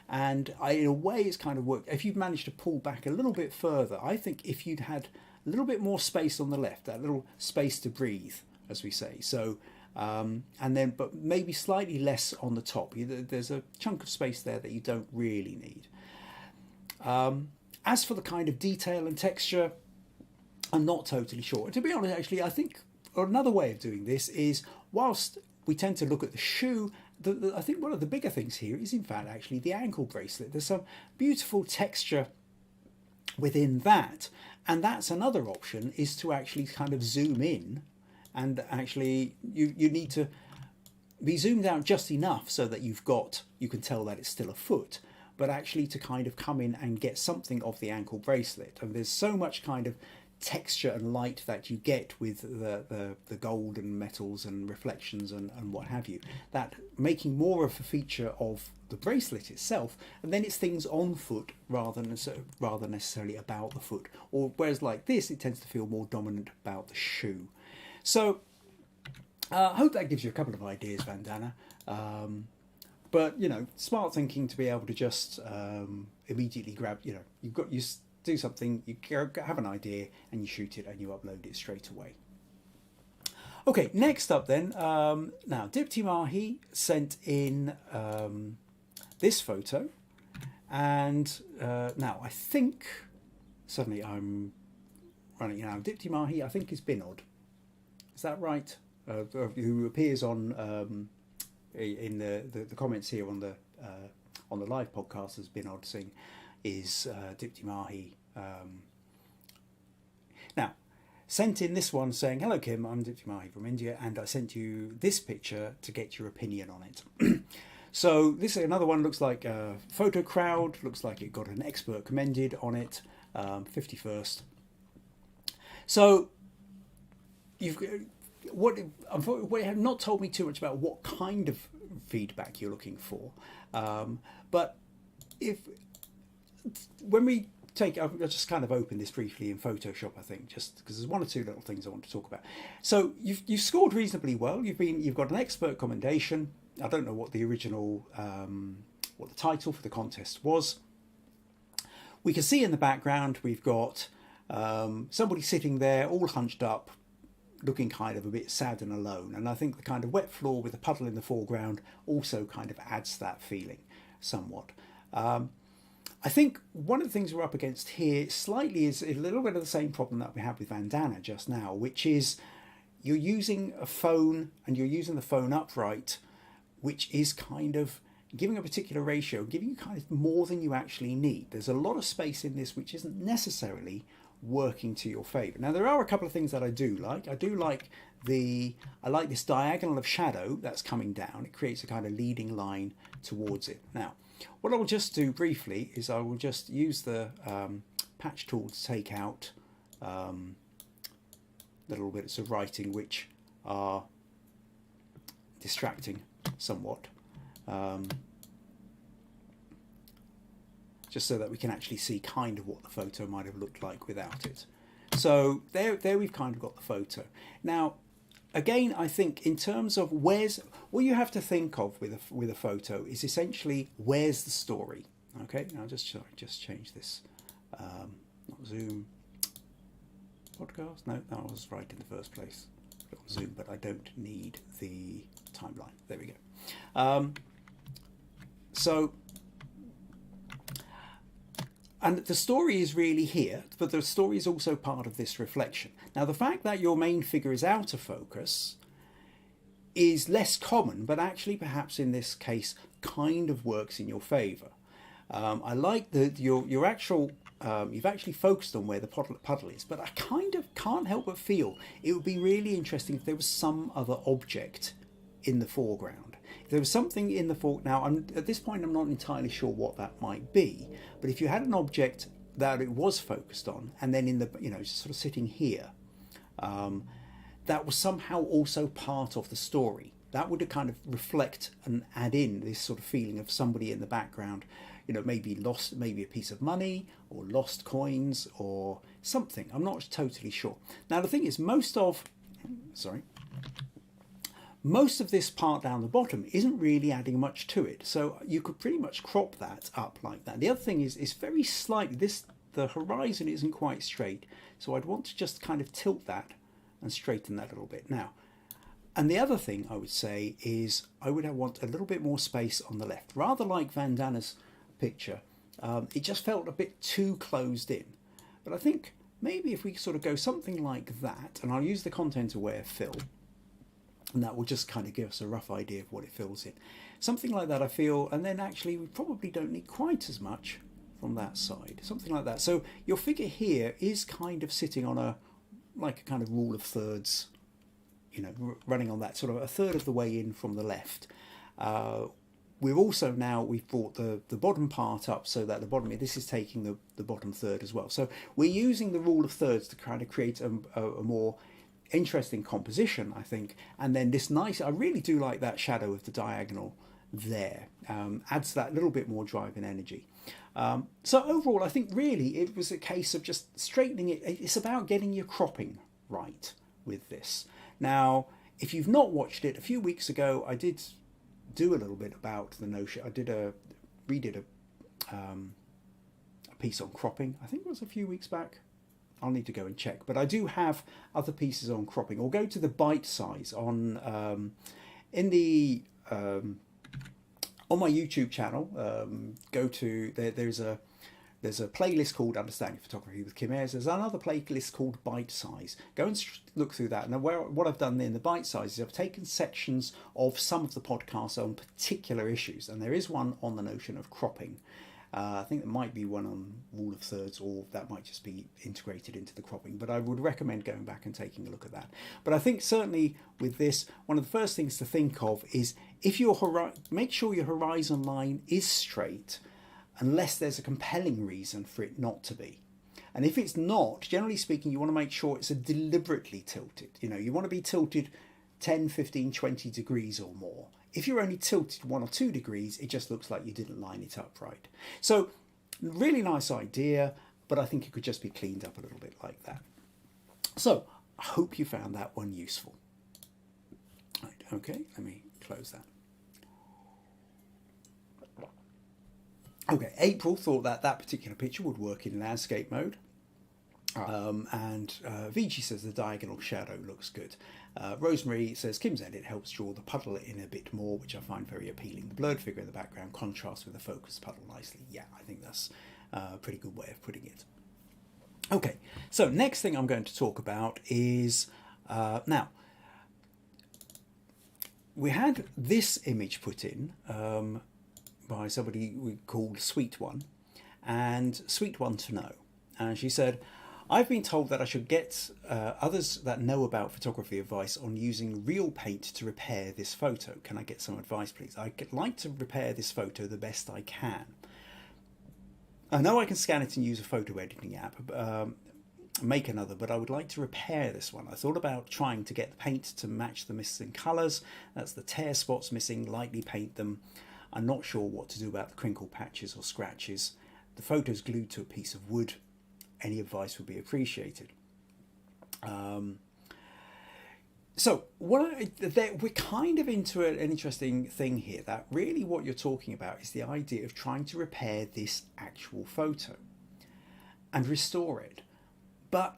S1: And in a way, it's kind of worked. If you'd managed to pull back a little bit further, I think if you'd had a little bit more space on the left, that little space to breathe, as we say. So, but maybe slightly less on the top. There's a chunk of space there that you don't really need. As for the kind of detail and texture, I'm not totally sure. And to be honest, actually, I think another way of doing this is, whilst we tend to look at the shoe, I think one of the bigger things here is, in fact, actually the ankle bracelet. There's some beautiful texture within that. And that's another option, is to actually kind of zoom in. And actually, you need to be zoomed out just enough so that you can tell that it's still a foot, but actually to kind of come in and get something of the ankle bracelet. And there's so much kind of texture and light that you get with the gold and metals and reflections and what have you, that making more of a feature of the bracelet itself, and then it's things on foot rather necessarily about the foot. Or whereas like this, it tends to feel more dominant about the shoe. So I hope that gives you a couple of ideas, Vandana. But smart thinking to be able to just immediately grab. You do something, you have an idea, and you shoot it, and you upload it straight away. Okay, next up then. Now Dipti Mahi sent in this photo, and now I think suddenly I'm running out. Dipti Mahi, I think, is Binod. Is that right? Who appears on in the comments here on the live podcast has been odd Singh, is Dipti Mahi. Now, sent in this one saying, "Hello Kim, I'm Dipti Mahi from India, and I sent you this picture to get your opinion on it." So this is another one. Looks like a photo crowd. Looks like it got an expert commended on it. 51st. So you have not told me too much about what kind of feedback you're looking for, but when we I'll just kind of open this briefly in Photoshop, I think, just because there's one or two little things I want to talk about. So you've scored reasonably well. You've got an expert commendation. I don't know what the original what the title for the contest was. We can see in the background we've got somebody sitting there all hunched up, looking kind of a bit sad and alone. And I think the kind of wet floor with a puddle in the foreground also kind of adds that feeling somewhat. I think one of the things we're up against here slightly is a little bit of the same problem that we had with Vandana just now, which is you're using a phone and you're using the phone upright, which is kind of giving a particular ratio, giving you kind of more than you actually need. There's a lot of space in this which isn't necessarily working to your favour. Now there are a couple of things that I do like. I like this diagonal of shadow that's coming down. It creates a kind of leading line towards it. Now what I will just do briefly is I will just use the patch tool to take out little bits of writing which are distracting somewhat, just so that we can actually see kind of what the photo might have looked like without it. So there we've kind of got the photo. Now again, I think in terms of what you have to think of with a photo is essentially where's the story. Okay, now just change this. Not Zoom podcast. No, that was right in the first place. Got Zoom, but I don't need the timeline. There we go. And the story is really here, but the story is also part of this reflection. Now, the fact that your main figure is out of focus is less common, but actually perhaps in this case kind of works in your favour. I like that your actual, you've actually focused on where the puddle is, but I kind of can't help but feel it would be really interesting if there was some other object in the foreground. If there was something in the now at this point I'm not entirely sure what that might be, but if you had an object that it was focused on, and then in the, just sort of sitting here, that was somehow also part of the story. That would kind of reflect and add in this sort of feeling of somebody in the background, maybe lost, maybe a piece of money or lost coins or something. I'm not totally sure. Now the thing is, most of this part down the bottom isn't really adding much to it, so you could pretty much crop that up like that. The other thing is, it's very slightly, the horizon isn't quite straight, so I'd want to just kind of tilt that and straighten that a little bit. Now, and the other thing I would say is I would want a little bit more space on the left, rather like Vandana's picture. It just felt a bit too closed in, but I think maybe if we sort of go something like that, and I'll use the content aware fill, and that will just kind of give us a rough idea of what it fills in. Something like that, I feel, and then actually we probably don't need quite as much from that side. Something like that. So your figure here is kind of sitting on like a kind of rule of thirds, running on that sort of a third of the way in from the left. We've brought the bottom part up so that the bottom, this is taking the bottom third as well. So we're using the rule of thirds to kind of create a more interesting composition, I think. And then this nice, I really do like that shadow of the diagonal there. Adds that little bit more drive and energy. So overall, I think really it was a case of just straightening it. It's about getting your cropping right with this. Now, if you've not watched it, a few weeks ago I did do a little bit about the notion. I redid a piece on cropping. I think it was a few weeks back. I'll need to go and check, but I do have other pieces on cropping. Or go to the bite size on on my YouTube channel. Go to there's a playlist called Understanding Photography with Kim Ayres. There's another playlist called Bite Size. Go and look through that. Now, what I've done in the Bite Size is I've taken sections of some of the podcasts on particular issues, and there is one on the notion of cropping. I think there might be one on rule of thirds, or that might just be integrated into the cropping, but I would recommend going back and taking a look at that. But I think certainly with this, one of the first things to think of is make sure your horizon line is straight, unless there's a compelling reason for it not to be. And if it's not, generally speaking, you want to make sure it's deliberately tilted. You want to be tilted 10, 15, 20 degrees or more. If you're only tilted 1 or 2 degrees, it just looks like you didn't line it up right. So, really nice idea, but I think it could just be cleaned up a little bit like that. So, I hope you found that one useful. Right, okay, let me close that. Okay, April thought that particular picture would work in landscape mode. And VG says the diagonal shadow looks good. Rosemary says Kim's edit helps draw the puddle in a bit more, which I find very appealing. The blurred figure in the background contrasts with the focused puddle nicely. Yeah, I think that's a pretty good way of putting it. Okay, so next thing I'm going to talk about is, now, we had this image put in by somebody we called Sweet One, and Sweet One to Know. And she said, I've been told that I should get others that know about photography advice on using real paint to repair this photo. Can I get some advice, please? I'd like to repair this photo the best I can. I know I can scan it and use a photo editing app, make another, but I would like to repair this one. I thought about trying to get the paint to match the missing colours. That's the tear spots missing, lightly paint them. I'm not sure what to do about the crinkle patches or scratches. The photo's glued to a piece of wood. Any advice would be appreciated. So we're kind of into an interesting thing here, that really what you're talking about is the idea of trying to repair this actual photo and restore it. But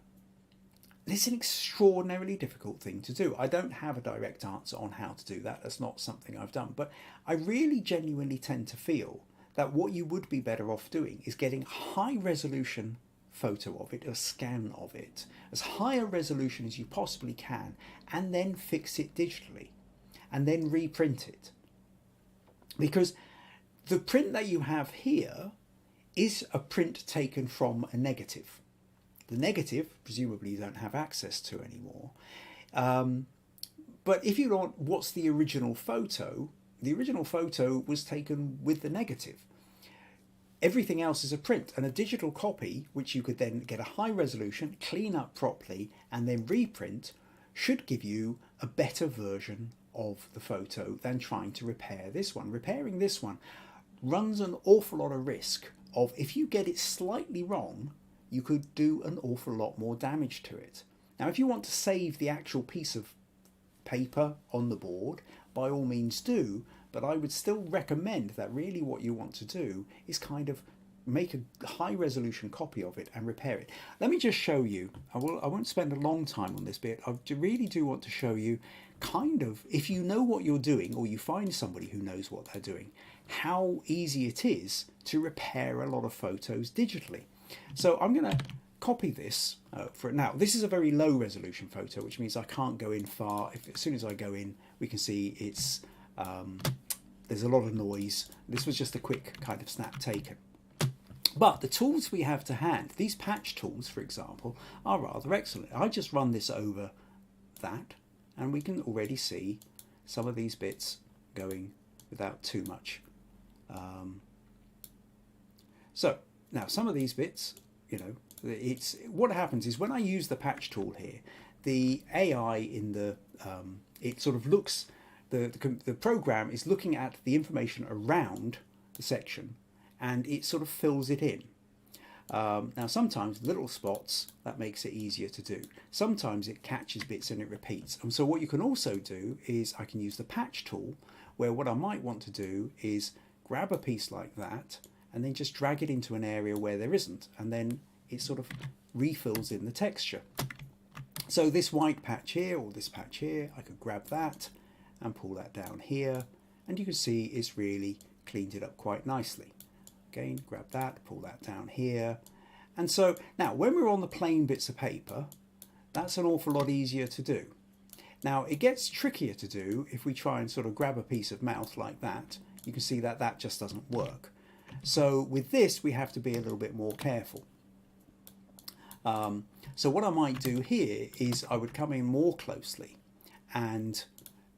S1: it's an extraordinarily difficult thing to do. I don't have a direct answer on how to do that. That's not something I've done. But I really genuinely tend to feel that what you would be better off doing is getting high resolution photo of it, a scan of it, as high a resolution as you possibly can, and then fix it digitally and then reprint it. Because the print that you have here is a print taken from a negative. The negative, presumably, you don't have access to anymore. But if you want, what's the original photo? The original photo was taken with the negative. everything else is a print, and a digital copy, which you could then get a high resolution, clean up properly, and then reprint, should give you a better version of the photo than trying to repair this one. Repairing this one runs an awful lot of risk of, if you get it slightly wrong, you could do an awful lot more damage to it. Now, if you want to save the actual piece of paper on the board, by all means do, but I would still recommend that really what you want to do is kind of make a high resolution copy of it and repair it. Let me just show you. I won't spend a long time on this bit. I really do want to show you kind of, if you know what you're doing, or you find somebody who knows what they're doing, how easy it is to repair a lot of photos digitally. So I'm going to copy this for it. Now, this is a very low resolution photo, which means I can't go in far. As soon as I go in, we can see it's there's a lot of noise. This was just a quick kind of snap taken. But the tools we have to hand, these patch tools, for example, are rather excellent. I just run this over that, and we can already see some of these bits going without too much. So now some of these bits, you know, it's what happens is when I use the patch tool here, the AI in the it sort of looks, the program is looking at the information around the section, and it sort of fills it in. Now sometimes little spots, that makes it easier to do. Sometimes it catches bits and it repeats. And so what you can also do is I can use the patch tool, where what I might want to do is grab a piece like that and then just drag it into an area where there isn't, and then it sort of refills in the texture. So this white patch here, or this patch here, I could grab that and pull that down here, and you can see it's really cleaned it up quite nicely. Again, grab that, pull that down here. And so now when we're on the plain bits of paper, that's an awful lot easier to do. Now it gets trickier to do if we try and sort of grab a piece of mouth like that. You can see that that just doesn't work. So with this, we have to be a little bit more careful. So what I might do here is I would come in more closely, and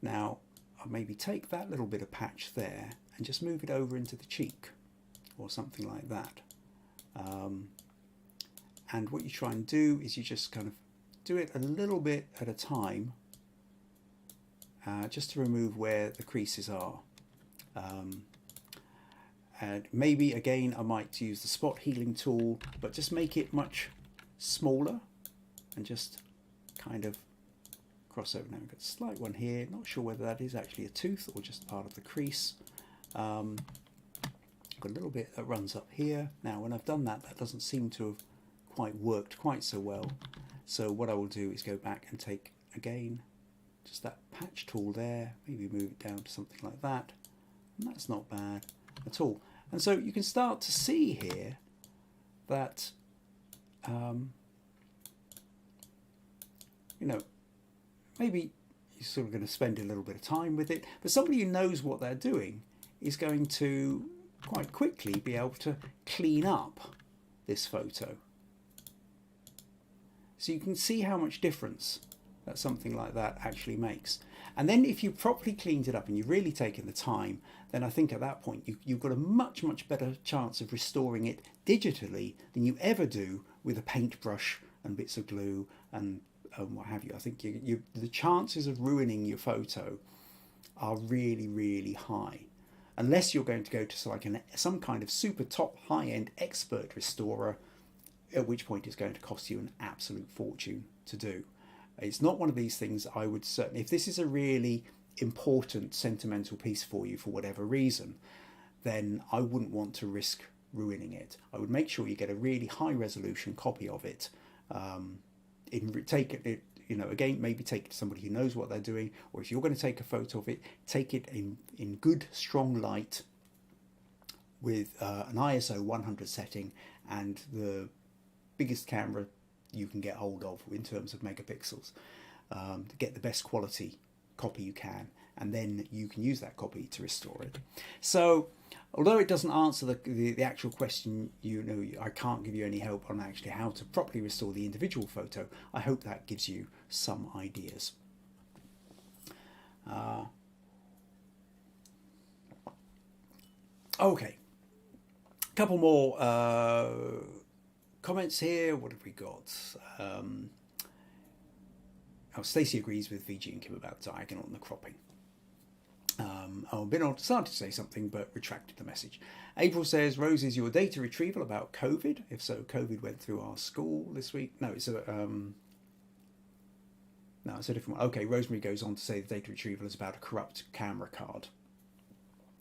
S1: now I'll maybe take that little bit of patch there and just move it over into the cheek or something like that. And what you try and do is you just kind of do it a little bit at a time, just to remove where the creases are. And maybe again I might use the spot healing tool, but just make it much smaller and just kind of cross over. Now we've got a slight one here, not sure whether that is actually a tooth or just part of the crease. Got a little bit that runs up here. Now when I've done that, that doesn't seem to have quite worked quite so well. So what I will do is go back and take again just that patch tool there, maybe move it down to something like that, and that's not bad at all. And so you can start to see here that you know, maybe you're sort of going to spend a little bit of time with it, but somebody who knows what they're doing is going to quite quickly be able to clean up this photo. So you can see how much difference that something like that actually makes. And then if you properly cleaned it up and you've really taken the time, then I think at that point you've got a much, much better chance of restoring it digitally than you ever do with a paintbrush and bits of glue and what have you. I think the chances of ruining your photo are really, really high, unless you're going to go to like some kind of super top high-end expert restorer, at which point it's going to cost you an absolute fortune to do. It's not one of these things I would certainly, if this is a really important sentimental piece for you for whatever reason, then I wouldn't want to risk ruining it. I would make sure you get a really high resolution copy of it. Take it, you know, again, maybe take it to somebody who knows what they're doing, or if you're going to take a photo of it, take it in good strong light with an ISO 100 setting and the biggest camera you can get hold of in terms of megapixels, to get the best quality copy you can, and then you can use that copy to restore it. So although it doesn't answer the actual question, you know, I can't give you any help on actually how to properly restore the individual photo, I hope that gives you some ideas. Okay, couple more comments here. What have we got? Stacey agrees with VG and Kim about diagonal and the cropping. Binod started to say something but retracted the message. April says, Rose, is your data retrieval about COVID? If so, COVID went through our school this week. No, it's a different one. Okay, Rosemary goes on to say the data retrieval is about a corrupt camera card.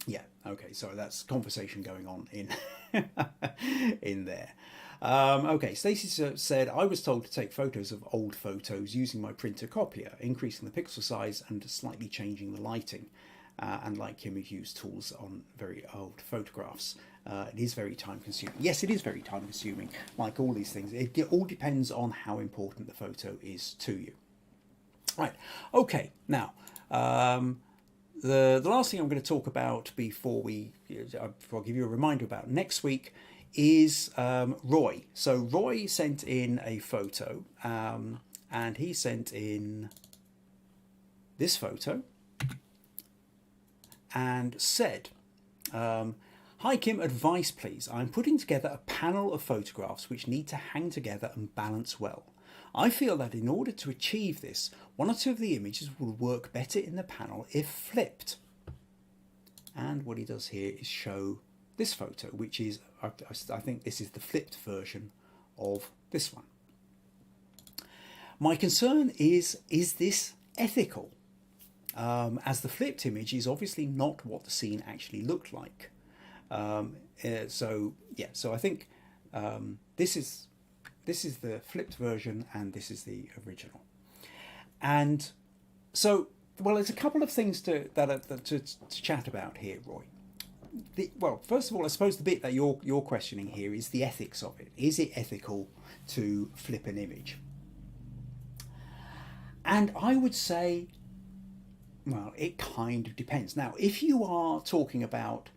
S1: Yeah, okay, so that's conversation going on in in there. Okay, Stacey said, I was told to take photos of old photos using my printer copier, increasing the pixel size and slightly changing the lighting. And like him, we've used tools on very old photographs. It is very time consuming. Yes, it is very time consuming. Like all these things, it all depends on how important the photo is to you. Right, okay, now, the last thing I'm going to talk about before I give you a reminder about next week is Roy. So Roy sent in a photo, and he sent in this photo and said, hi Kim, advice please. I'm putting together a panel of photographs which need to hang together and balance well. I feel that in order to achieve this, one or two of the images will work better in the panel if flipped. And what he does here is show this photo, which is, I think this is the flipped version of this one. My concern is this ethical? As the flipped image is obviously not what the scene actually looked like. So I think this is the flipped version and this is the original. And so, well, there's a couple of things to chat about here, Roy. Well, first of all, I suppose the bit that you're questioning here is the ethics of it. Is it ethical to flip an image? And I would say, well, it kind of depends. Now, if you are talking about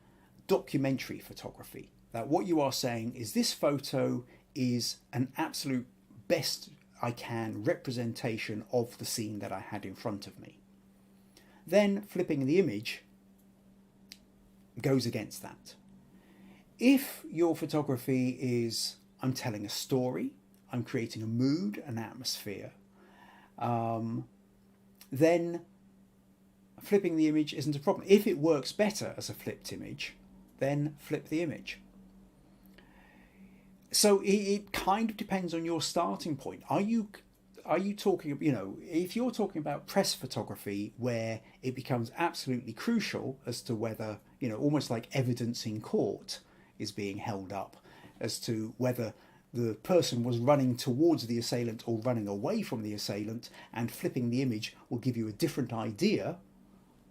S1: documentary photography, that what you are saying is this photo is an absolute best I can representation of the scene that I had in front of me, then flipping the image goes against that. If your photography is, I'm telling a story, I'm creating a mood, an atmosphere, then flipping the image isn't a problem. If it works better as a flipped image, then flip the image. So it kind of depends on your starting point. Are you talking, if you're talking about press photography where it becomes absolutely crucial as to whether, almost like evidence in court is being held up as to whether the person was running towards the assailant or running away from the assailant, and flipping the image will give you a different idea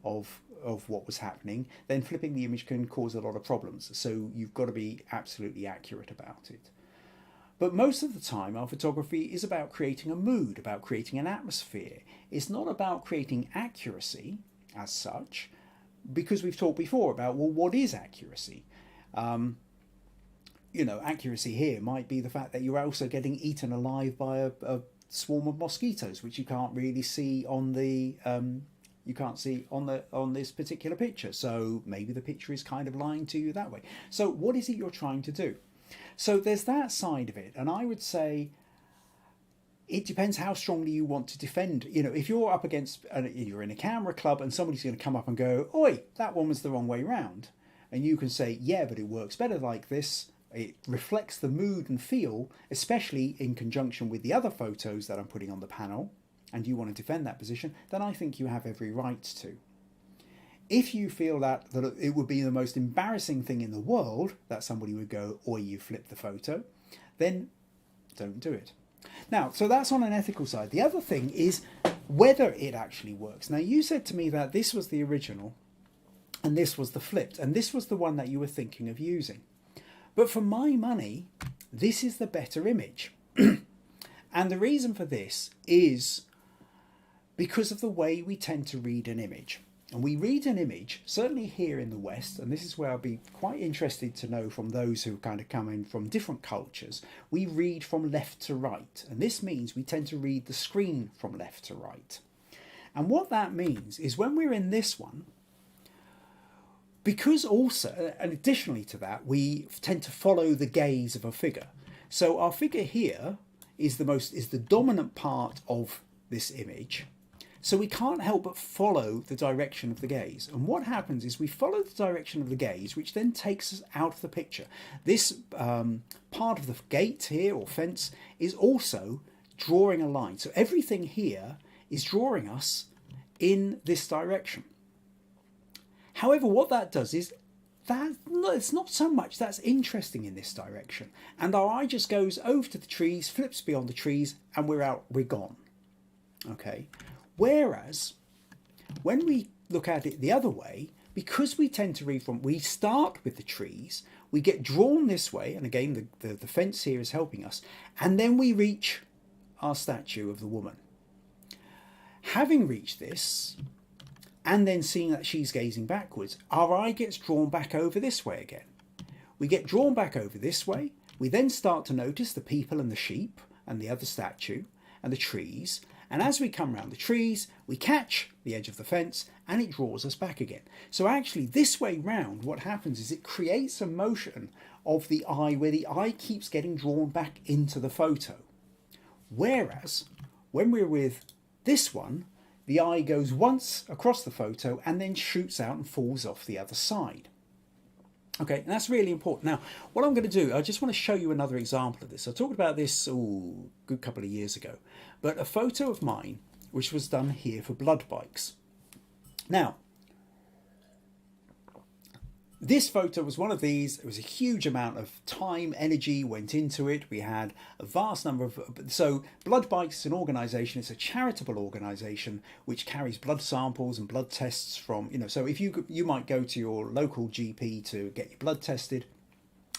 S1: of what was happening, then flipping the image can cause a lot of problems. So you've got to be absolutely accurate about it. But most of the time, our photography is about creating a mood, about creating an atmosphere. It's not about creating accuracy as such, because we've talked before about, well, what is accuracy? Accuracy here might be the fact that you're also getting eaten alive by a swarm of mosquitoes, which you can't really see on the on this particular picture. So maybe the picture is kind of lying to you that way. So what is it you're trying to do? So there's that side of it, and I would say it depends how strongly you want to defend. If you're up against, you're in a camera club and somebody's going to come up and go, oi, that one was the wrong way round, and you can say, yeah, but it works better like this. It reflects the mood and feel, especially in conjunction with the other photos that I'm putting on the panel, and you want to defend that position, then I think you have every right to. If you feel that it would be the most embarrassing thing in the world that somebody would go, or you flip the photo, then don't do it. Now, so that's on an ethical side. The other thing is whether it actually works. Now, you said to me that this was the original and this was the flipped, and this was the one that you were thinking of using. But for my money, this is the better image. And the reason for this is because of the way we tend to read an image. And we read an image, certainly here in the West, and this is where I'll be quite interested to know from those who kind of come in from different cultures, we read from left to right. And this means we tend to read the screen from left to right. And what that means is when we're in this one, because also, and additionally to that, we tend to follow the gaze of a figure. So our figure here is the dominant part of this image. So we can't help but follow the direction of the gaze. And what happens is we follow the direction of the gaze, which then takes us out of the picture. This part of the gate here, or fence, is also drawing a line. So everything here is drawing us in this direction. However, what that does is it's not so much that's interesting in this direction. And our eye just goes over to the trees, flips beyond the trees, and we're gone. Okay. Whereas when we look at it the other way, because we tend to read we start with the trees, we get drawn this way, and again the fence here is helping us, and then we reach our statue of the woman. Having reached this, and then seeing that she's gazing backwards, our eye gets drawn back over this way again. We get drawn back over this way, we then start to notice the people and the sheep, and the other statue, and the trees, and as we come around the trees, we catch the edge of the fence and it draws us back again. So actually this way round, what happens is it creates a motion of the eye where the eye keeps getting drawn back into the photo. Whereas when we're with this one, the eye goes once across the photo and then shoots out and falls off the other side. Okay, and that's really important. Now, what I'm going to do, I just want to show you another example of this. I talked about this a good couple of years ago, but a photo of mine, which was done here for blood bikes. Now, this photo was one of these. It was a huge amount of time, energy went into it. We had a vast number of... So Blood Bikes is an organisation. It's a charitable organisation which carries blood samples and blood tests from... so if you might go to your local GP to get your blood tested.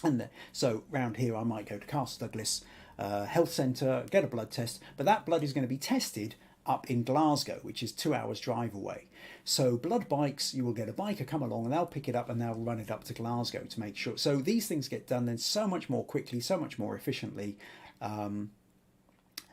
S1: And so round here I might go to Castle Douglas Health Centre, get a blood test. But that blood is going to be tested up in Glasgow, which is 2 hours drive away. So Blood Bikes, you will get a biker come along and they'll pick it up and they'll run it up to Glasgow to make sure. So these things get done then so much more quickly, so much more efficiently. And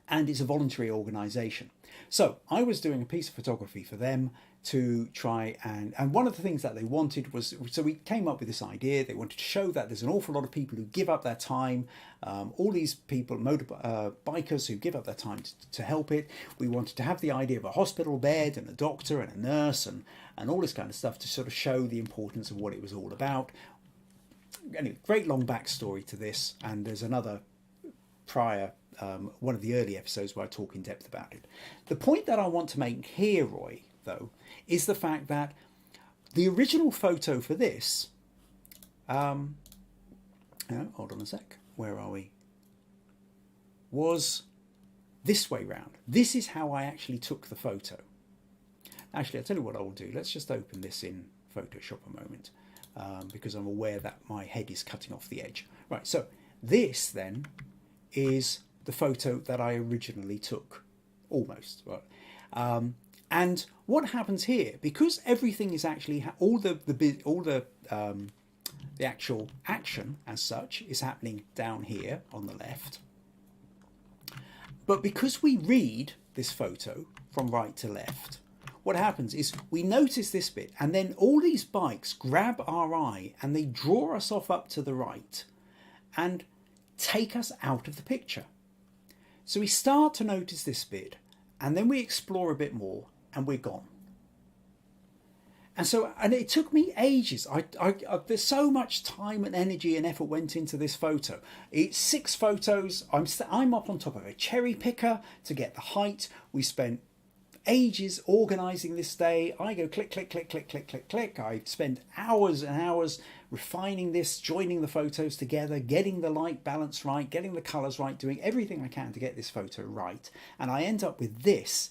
S1: it's a voluntary organisation. So I was doing a piece of photography for them to try and one of the things that they wanted was, so we came up with this idea. They wanted to show that there's an awful lot of people who give up their time, all these people, bikers who give up their time to help it. We wanted to have the idea of a hospital bed and a doctor and a nurse and all this kind of stuff to sort of show the importance of what it was all about. Anyway, great long backstory to this, and there's another prior one of the early episodes where I talk in depth about it. The point that I want to make here, Roy, though, is the fact that the original photo for this, hold on a sec, where are we? Was this way round. This is how I actually took the photo. Actually, I'll tell you what I will do. Let's just open this in Photoshop a moment, because I'm aware that my head is cutting off the edge. Right, so this then is the photo that I originally took, almost. Right? And what happens here, because everything is actually all the actual action as such is happening down here on the left. But because we read this photo from right to left, what happens is we notice this bit, and then all these bikes grab our eye and they draw us off up to the right and take us out of the picture. So we start to notice this bit, and then we explore a bit more, and we're gone. And it took me ages. There's so much time and energy and effort went into this photo. It's 6 photos. I'm up on top of a cherry picker to get the height. We spent ages organising this day. I go click, click, click, click, click, click, click. I spend hours and hours refining this, joining the photos together, getting the light balance right, getting the colours right, doing everything I can to get this photo right. And I end up with this,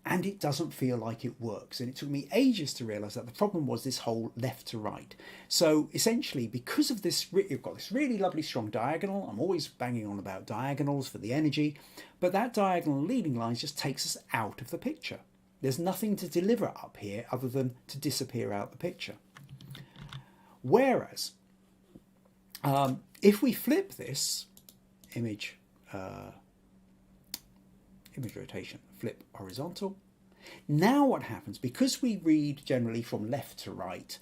S1: and it doesn't feel like it works. And it took me ages to realise that the problem was this whole left to right. So essentially, because of this, you've got this really lovely strong diagonal. I'm always banging on about diagonals for the energy, but that diagonal leading line just takes us out of the picture. There's nothing to deliver up here other than to disappear out the picture. Whereas, if we flip this image rotation, flip horizontal. Now what happens, because we read generally from left to right,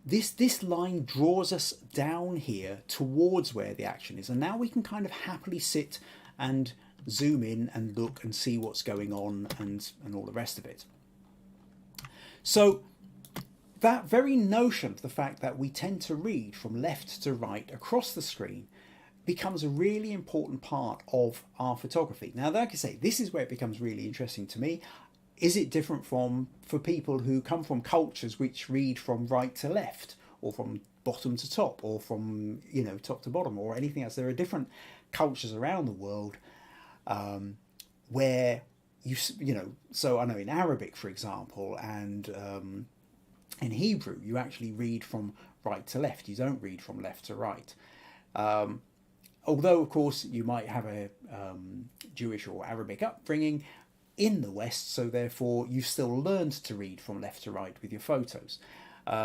S1: this line draws us down here towards where the action is, and now we can kind of happily sit and zoom in and look and see what's going on and all the rest of it. So that very notion of the fact that we tend to read from left to right across the screen becomes a really important part of our photography. Now, like I say, this is where it becomes really interesting to me. Is it different for people who come from cultures which read from right to left, or from bottom to top, or from, you know, top to bottom, or anything else? There are different cultures around the world where you know, so I know in Arabic, for example, and in Hebrew, you actually read from right to left. You don't read from left to right. Although, of course, you might have a Jewish or Arabic upbringing in the West, so therefore you've still learned to read from left to right with your photos.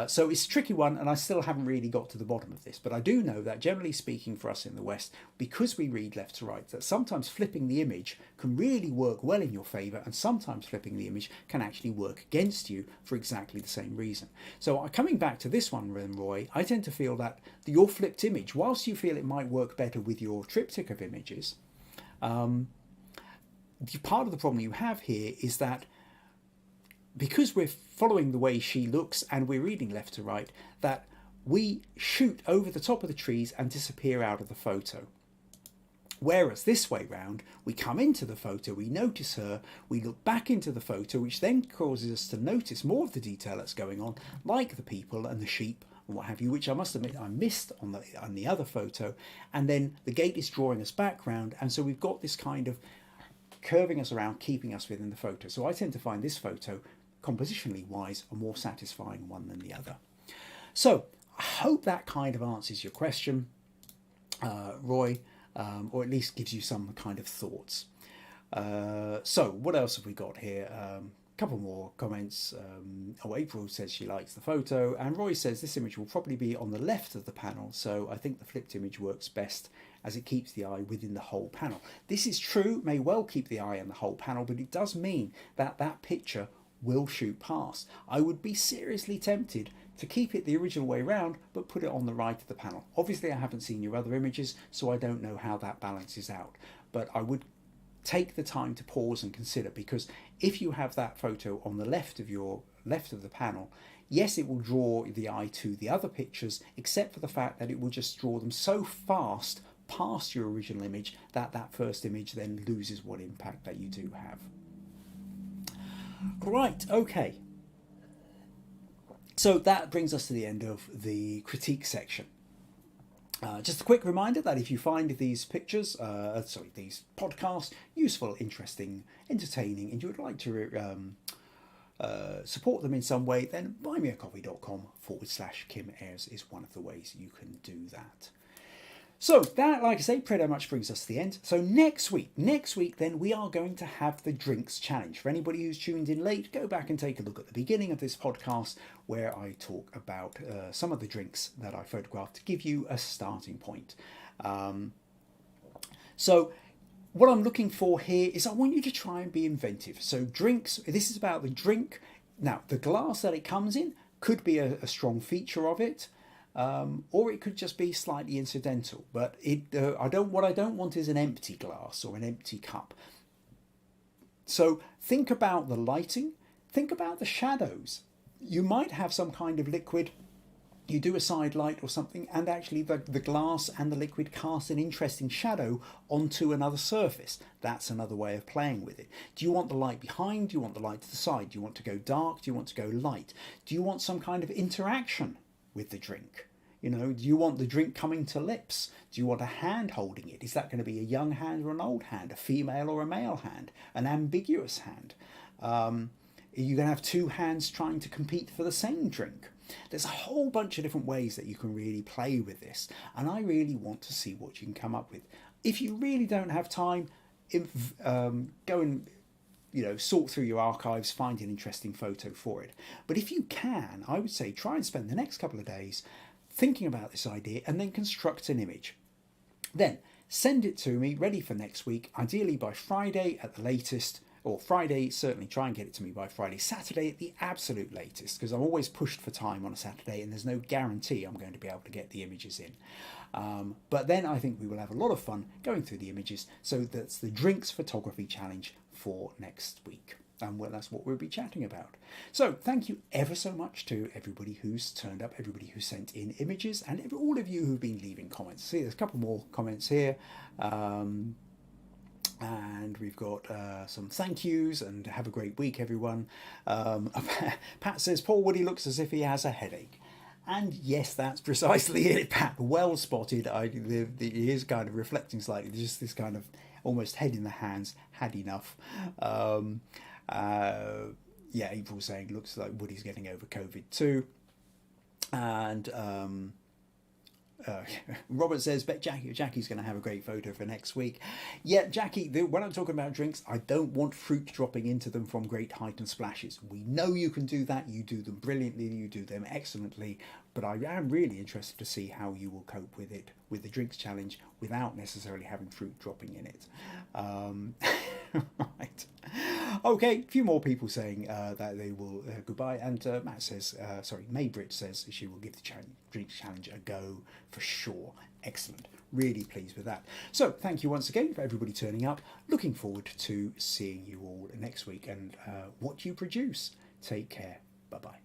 S1: So it's a tricky one, and I still haven't really got to the bottom of this. But I do know that, generally speaking, for us in the West, because we read left to right, that sometimes flipping the image can really work well in your favour, and sometimes flipping the image can actually work against you for exactly the same reason. So coming back to this one, Roy, I tend to feel that your flipped image, whilst you feel it might work better with your triptych of images, part of the problem you have here is that because we're following the way she looks and we're reading left to right, that we shoot over the top of the trees and disappear out of the photo. Whereas this way round, we come into the photo, we notice her, we look back into the photo, which then causes us to notice more of the detail that's going on, like the people and the sheep and what have you, which I must admit I missed on the other photo. And then the gate is drawing us background, and so we've got this kind of curving us around, keeping us within the photo. So I tend to find this photo, compositionally wise, a more satisfying one than the other. So I hope that kind of answers your question, Roy, or at least gives you some kind of thoughts. So what else have we got here? A couple more comments. April says she likes the photo, and Roy says this image will probably be on the left of the panel, so I think the flipped image works best as it keeps the eye within the whole panel. This is true, may well keep the eye in the whole panel, but it does mean that that picture will shoot past. I would be seriously tempted to keep it the original way round, but put it on the right of the panel. Obviously, I haven't seen your other images, so I don't know how that balances out, but I would take the time to pause and consider, because if you have that photo on the left of the panel, yes, it will draw the eye to the other pictures, except for the fact that it will just draw them so fast past your original image that that first image then loses what impact that you do have. Right, okay. So that brings us to the end of the critique section. Just a quick reminder that if you find these pictures, these podcasts useful, interesting, entertaining, and you would like to support them in some way, then buymeacoffee.com/Kim Ayres is one of the ways you can do that. So that, like I say, pretty much brings us to the end. So next week then we are going to have the drinks challenge. For anybody who's tuned in late, go back and take a look at the beginning of this podcast where I talk about some of the drinks that I photographed to give you a starting point. So what I'm looking for here is I want you to try and be inventive. So drinks, this is about the drink. Now, the glass that it comes in could be a strong feature of it. Or it could just be slightly incidental, but what I don't want is an empty glass or an empty cup. So think about the lighting, think about the shadows. You might have some kind of liquid, you do a side light or something, and actually the glass and the liquid cast an interesting shadow onto another surface. That's another way of playing with it. Do you want the light behind? Do you want the light to the side? Do you want to go dark? Do you want to go light? Do you want some kind of interaction with the drink? You know, do you want the drink coming to lips? Do you want a hand holding it? Is that going to be a young hand or an old hand, a female or a male hand, an ambiguous hand? Are you going to have two hands trying to compete for the same drink? There's a whole bunch of different ways that you can really play with this, and I really want to see what you can come up with. If you really don't have time, go and sort through your archives, find an interesting photo for it. But if you can, I would say try and spend the next couple of days thinking about this idea and then construct an image. Then send it to me ready for next week, ideally by Friday at the latest, or Friday, certainly try and get it to me by Friday. Saturday at the absolute latest, because I'm always pushed for time on a Saturday and there's no guarantee I'm going to be able to get the images in. But then I think we will have a lot of fun going through the images. So that's the drinks photography challenge for next week. And well, that's what we'll be chatting about. So thank you ever so much to everybody who's turned up, everybody who sent in images, and all of you who've been leaving comments. See, there's a couple more comments here. And we've got some thank yous and have a great week, everyone. Pat says, Paul Woody looks as if he has a headache. And yes, that's precisely it, Pat. Well spotted. He is kind of reflecting slightly. Just this kind of almost head in the hands, had enough. Yeah, April saying looks like Woody's getting over COVID too. And Robert says, bet Jackie's going to have a great photo for next week. Yeah, Jackie, when I'm talking about drinks, I don't want fruit dropping into them from great height and splashes. We know you can do that. You do them brilliantly. You do them excellently. But I am really interested to see how you will cope with it, with the drinks challenge, without necessarily having fruit dropping in it. Right. Okay, a few more people saying that they will goodbye. And Matt says, Maybrit says she will give the drinks challenge a go for sure. Excellent. Really pleased with that. So thank you once again for everybody turning up. Looking forward to seeing you all next week and what you produce. Take care. Bye-bye.